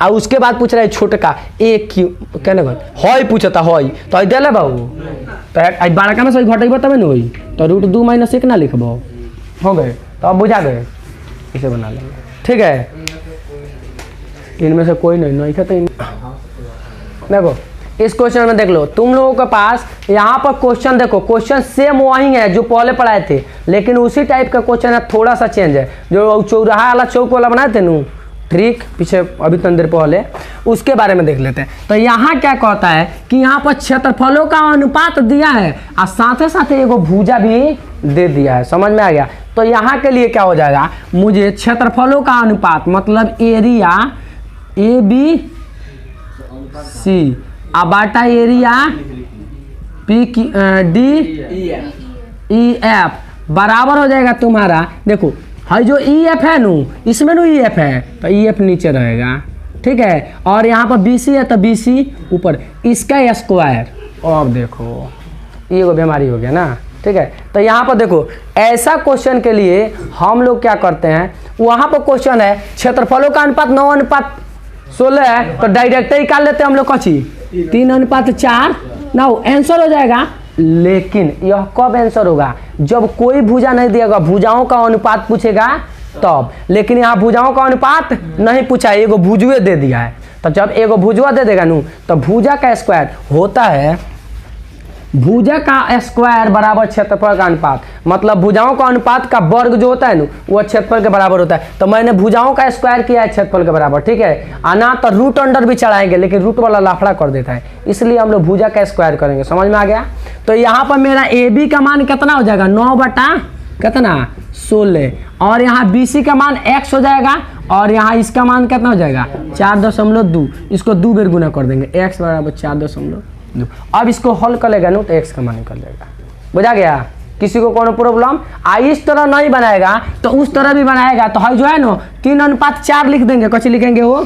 और उसके बाद पूछ रहा है छोटका AQ कहने हॉई पूछता हॉई तो दे ले बाबू तो बड़का में सही घटेबा तब न होई तो √2 - 1 ना लिखबो हो गए। तो अब बुझा गए इसे बना लेंगे ठीक है। इनमें से कोई नहीं कहते देखो इस क्वेश्चन में देख लो तुम लोगों के पास यहाँ पर क्वेश्चन देखो क्वेश्चन सेम वही है जो पहले पढ़ाए थे लेकिन उसी टाइप का क्वेश्चन है थोड़ा सा चेंज है। जो चौराहा वाला चौक वाला बनाए थे नू ट्रिक पीछे अभी तक देर पहले उसके बारे में देख लेते हैं। तो यहाँ क्या कहता है कि यहाँ पर क्षेत्रफलों का अनुपात दिया है और साथ साथ एगो भुजा भी दे दिया है। समझ में आ गया। तो यहाँ के लिए क्या हो जाएगा मुझे क्षेत्रफलों का अनुपात मतलब एरिया ABC बाटा एरिया DEF बराबर हो जाएगा तुम्हारा। देखो हाई जो EF है नू इसमें नू EF है तो EF नीचे रहेगा ठीक है। और यहाँ पर BC है तो BC ऊपर इसका स्क्वायर। अब देखो ये को बीमारी हो गया ना ठीक है। तो यहाँ पर देखो ऐसा क्वेश्चन के लिए हम लोग क्या करते हैं वहाँ पर क्वेश्चन है क्षेत्रफलों का अनुपात 9:16 है तो डायरेक्ट निकाल लेते हैं हम लोग कची 3:4 ना आंसर हो जाएगा। लेकिन यह कब आंसर होगा, जब कोई भुजा नहीं दिएगा, भुजाओं का अनुपात पूछेगा तब। लेकिन यहाँ भुजाओं का अनुपात नहीं पूछा है, एगो भुजवे दे दिया है। तो जब एगो भुजवा दे देगा नू, तो भुजा का स्क्वायर होता है, भुजा का स्क्वायर बराबर क्षेत्रफल का अनुपात, मतलब भुजाओं का अनुपात का वर्ग जो होता है ना वो क्षेत्रफल के बराबर होता है। तो मैंने भुजाओं का स्क्वायर किया है क्षेत्रफल के बराबर, ठीक है। आना तो रूट अंडर भी चढ़ाएंगे, लेकिन रूट वाला लाफड़ा कर देता है, इसलिए हम लोग भुजा का स्क्वायर करेंगे। समझ में आ गया। तो यहाँ पर मेरा ए बी का मान कितना हो जाएगा, 9 बटा कितना 16, और यहाँ बी सी का मान x हो जाएगा, और यहाँ इसका मान कितना हो जाएगा 4.2। इसको 2 बेर गुना कर देंगे, x बराबर 4.2। अब इसको हल कर लेगा ना तो x का मान निकल जाएगा। बुझा गया। किसी को कोनो प्रॉब्लम इस तरह नहीं बनाएगा तो उस तरह भी बनाएगा। तो है जो है ना 3:4 लिख देंगे। कैसे लिखेंगे वो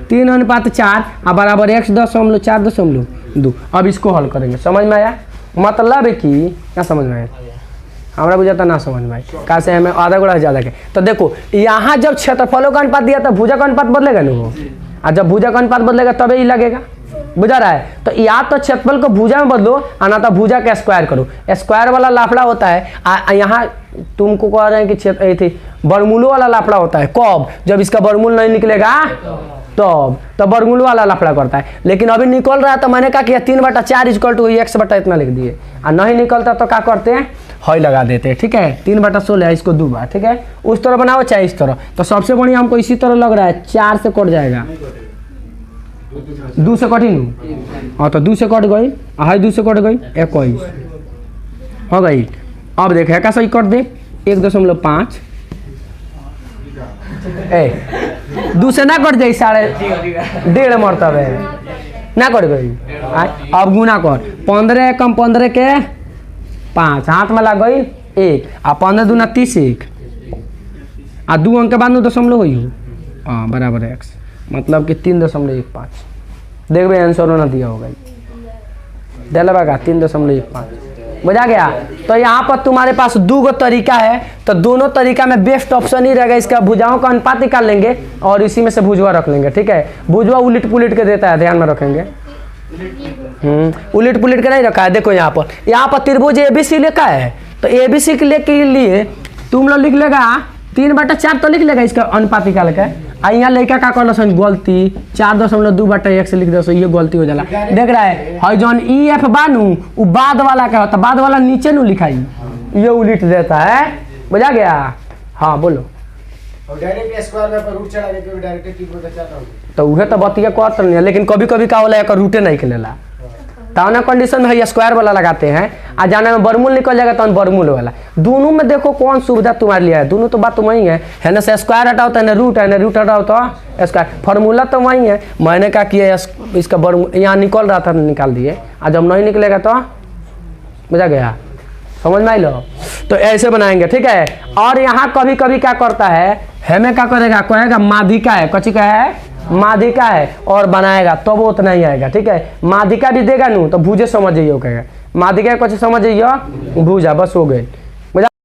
3:4 बराबर x.4.2। अब इसको हल करेंगे। समझ में आया। मतलब है कि क्या समझ में आया, हमारा बुझाता ना समझ में आए कहा से हमें आधा गुणा ज़्यादा के। तो देखो यहाँ जब क्षेत्रफलों का अनुपात दिया तो भुजा का अनुपात बदलेगा ना वो, और जब भुजा का अनुपात बदलेगा तभी ही लगेगा। बुझा रहा है। तो या तो क्षेत्रफल को भुजा में बदलो, ना तो भुजा का स्क्वायर करो। स्क्वायर वाला लाफड़ा होता है। यहाँ तुमको कह रहे हैं कि क्षेत्र थी बरमूलों वाला लाफड़ा होता है। कब, जब इसका बरमूल नहीं निकलेगा तो बरमूल वाला लाफड़ा करता है। लेकिन अभी निकल रहा है तो मैंने कहा कि 3/4 = x बटा इतना लिख दिए, और नहीं निकलता तो क्या करते हैं, हई लगा देते हैं। ठीक है, 3/16 इसको 2 बार। ठीक है, उस तरह बनाओ चाहे इस तरह। तो सबसे बढ़िया हमको इसी तरह लग रहा है, 4 से कट जाएगा, 2 से कटी नू। हाँ तो 2 से कट गई, हाई 2 से कट गई, 21 हो गई। अब देखे का सही कट दे 1.5 2 से ना कट जाए 1.5 मरतबे ना कट गई। अब गुना कर 15 कम 15 के 5 हाथ में लग गई 1, आ 15 दूना 30 1, आ 2 अंक के बाद 9 हो हाँ बराबर है x, मतलब कि 3.15। देखबे आंसर होना दिया होगा, दिलवा 3.15। बुझा गया। तो यहाँ पर तुम्हारे पास 2 तरीका है, तो दोनों तरीका में बेस्ट ऑप्शन ही रहेगा इसका, भुजाओं का अनुपात निकाल लेंगे और इसी में से भुजवा रख लेंगे। ठीक है, भुजवा उलट पुलट के देता है, ध्यान में रखेंगे। उलट पुलट के नहीं रखा है। देखो यहाँ पर त्रिभुज ABC लिखा है, तो ABC के लिए तुम लोग लिख लेगा 3/4 तो लिख लेगा इसका अनुपात निकाल के। यहाँ लड़का का कहल गलती 4.2/x लिख दो, ये गलती हो जाला। देख रहा है जौन EF बानू वो बाद वाला का होता, बाद वाला नीचे नू लिखाई, ये उलट देता है। बुझा गया। हाँ बोलो।
डायरेक्ट स्क्वायर में रूट चढ़ा के डायरेक्ट टिप होता चाहता हूं,
तो वह तो बतिया करत नहीं, लेकिन कभी कभी का होला रूटे नहीं खेलेला, तावना कंडीशन में स्क्वायर वाला लगाते हैं, आ जाने में बरमूल निकल जाएगा तो बरमूल वाला। दोनों में देखो कौन सुविधा तुम्हारे लिए है, दोनों तो बात वही है ना। से स्क्वायर हटाओ तो रूट है ना, रूट हटाओ तो स्क्वायर, फार्मूला तो वही है। मैंने कहा कि इसका बरमूल यहाँ निकल रहा था निकाल दिए, और जब नहीं निकलेगा तो बुझा गया। समझ में आई लो। तो ऐसे बनाएंगे। ठीक है। और यहाँ कभी कभी क्या करता है, हमें क्या करेगा, कहेगा माध्यिका है, कच्ची का है माध्यिका है, और बनाएगा तो वो उतना ही आएगा। ठीक है, माध्यिका भी देगा नू तो भूजे समझ जाइए, कहेगा माध्यिका कुछ समझ जाइए भूजा, बस हो गए।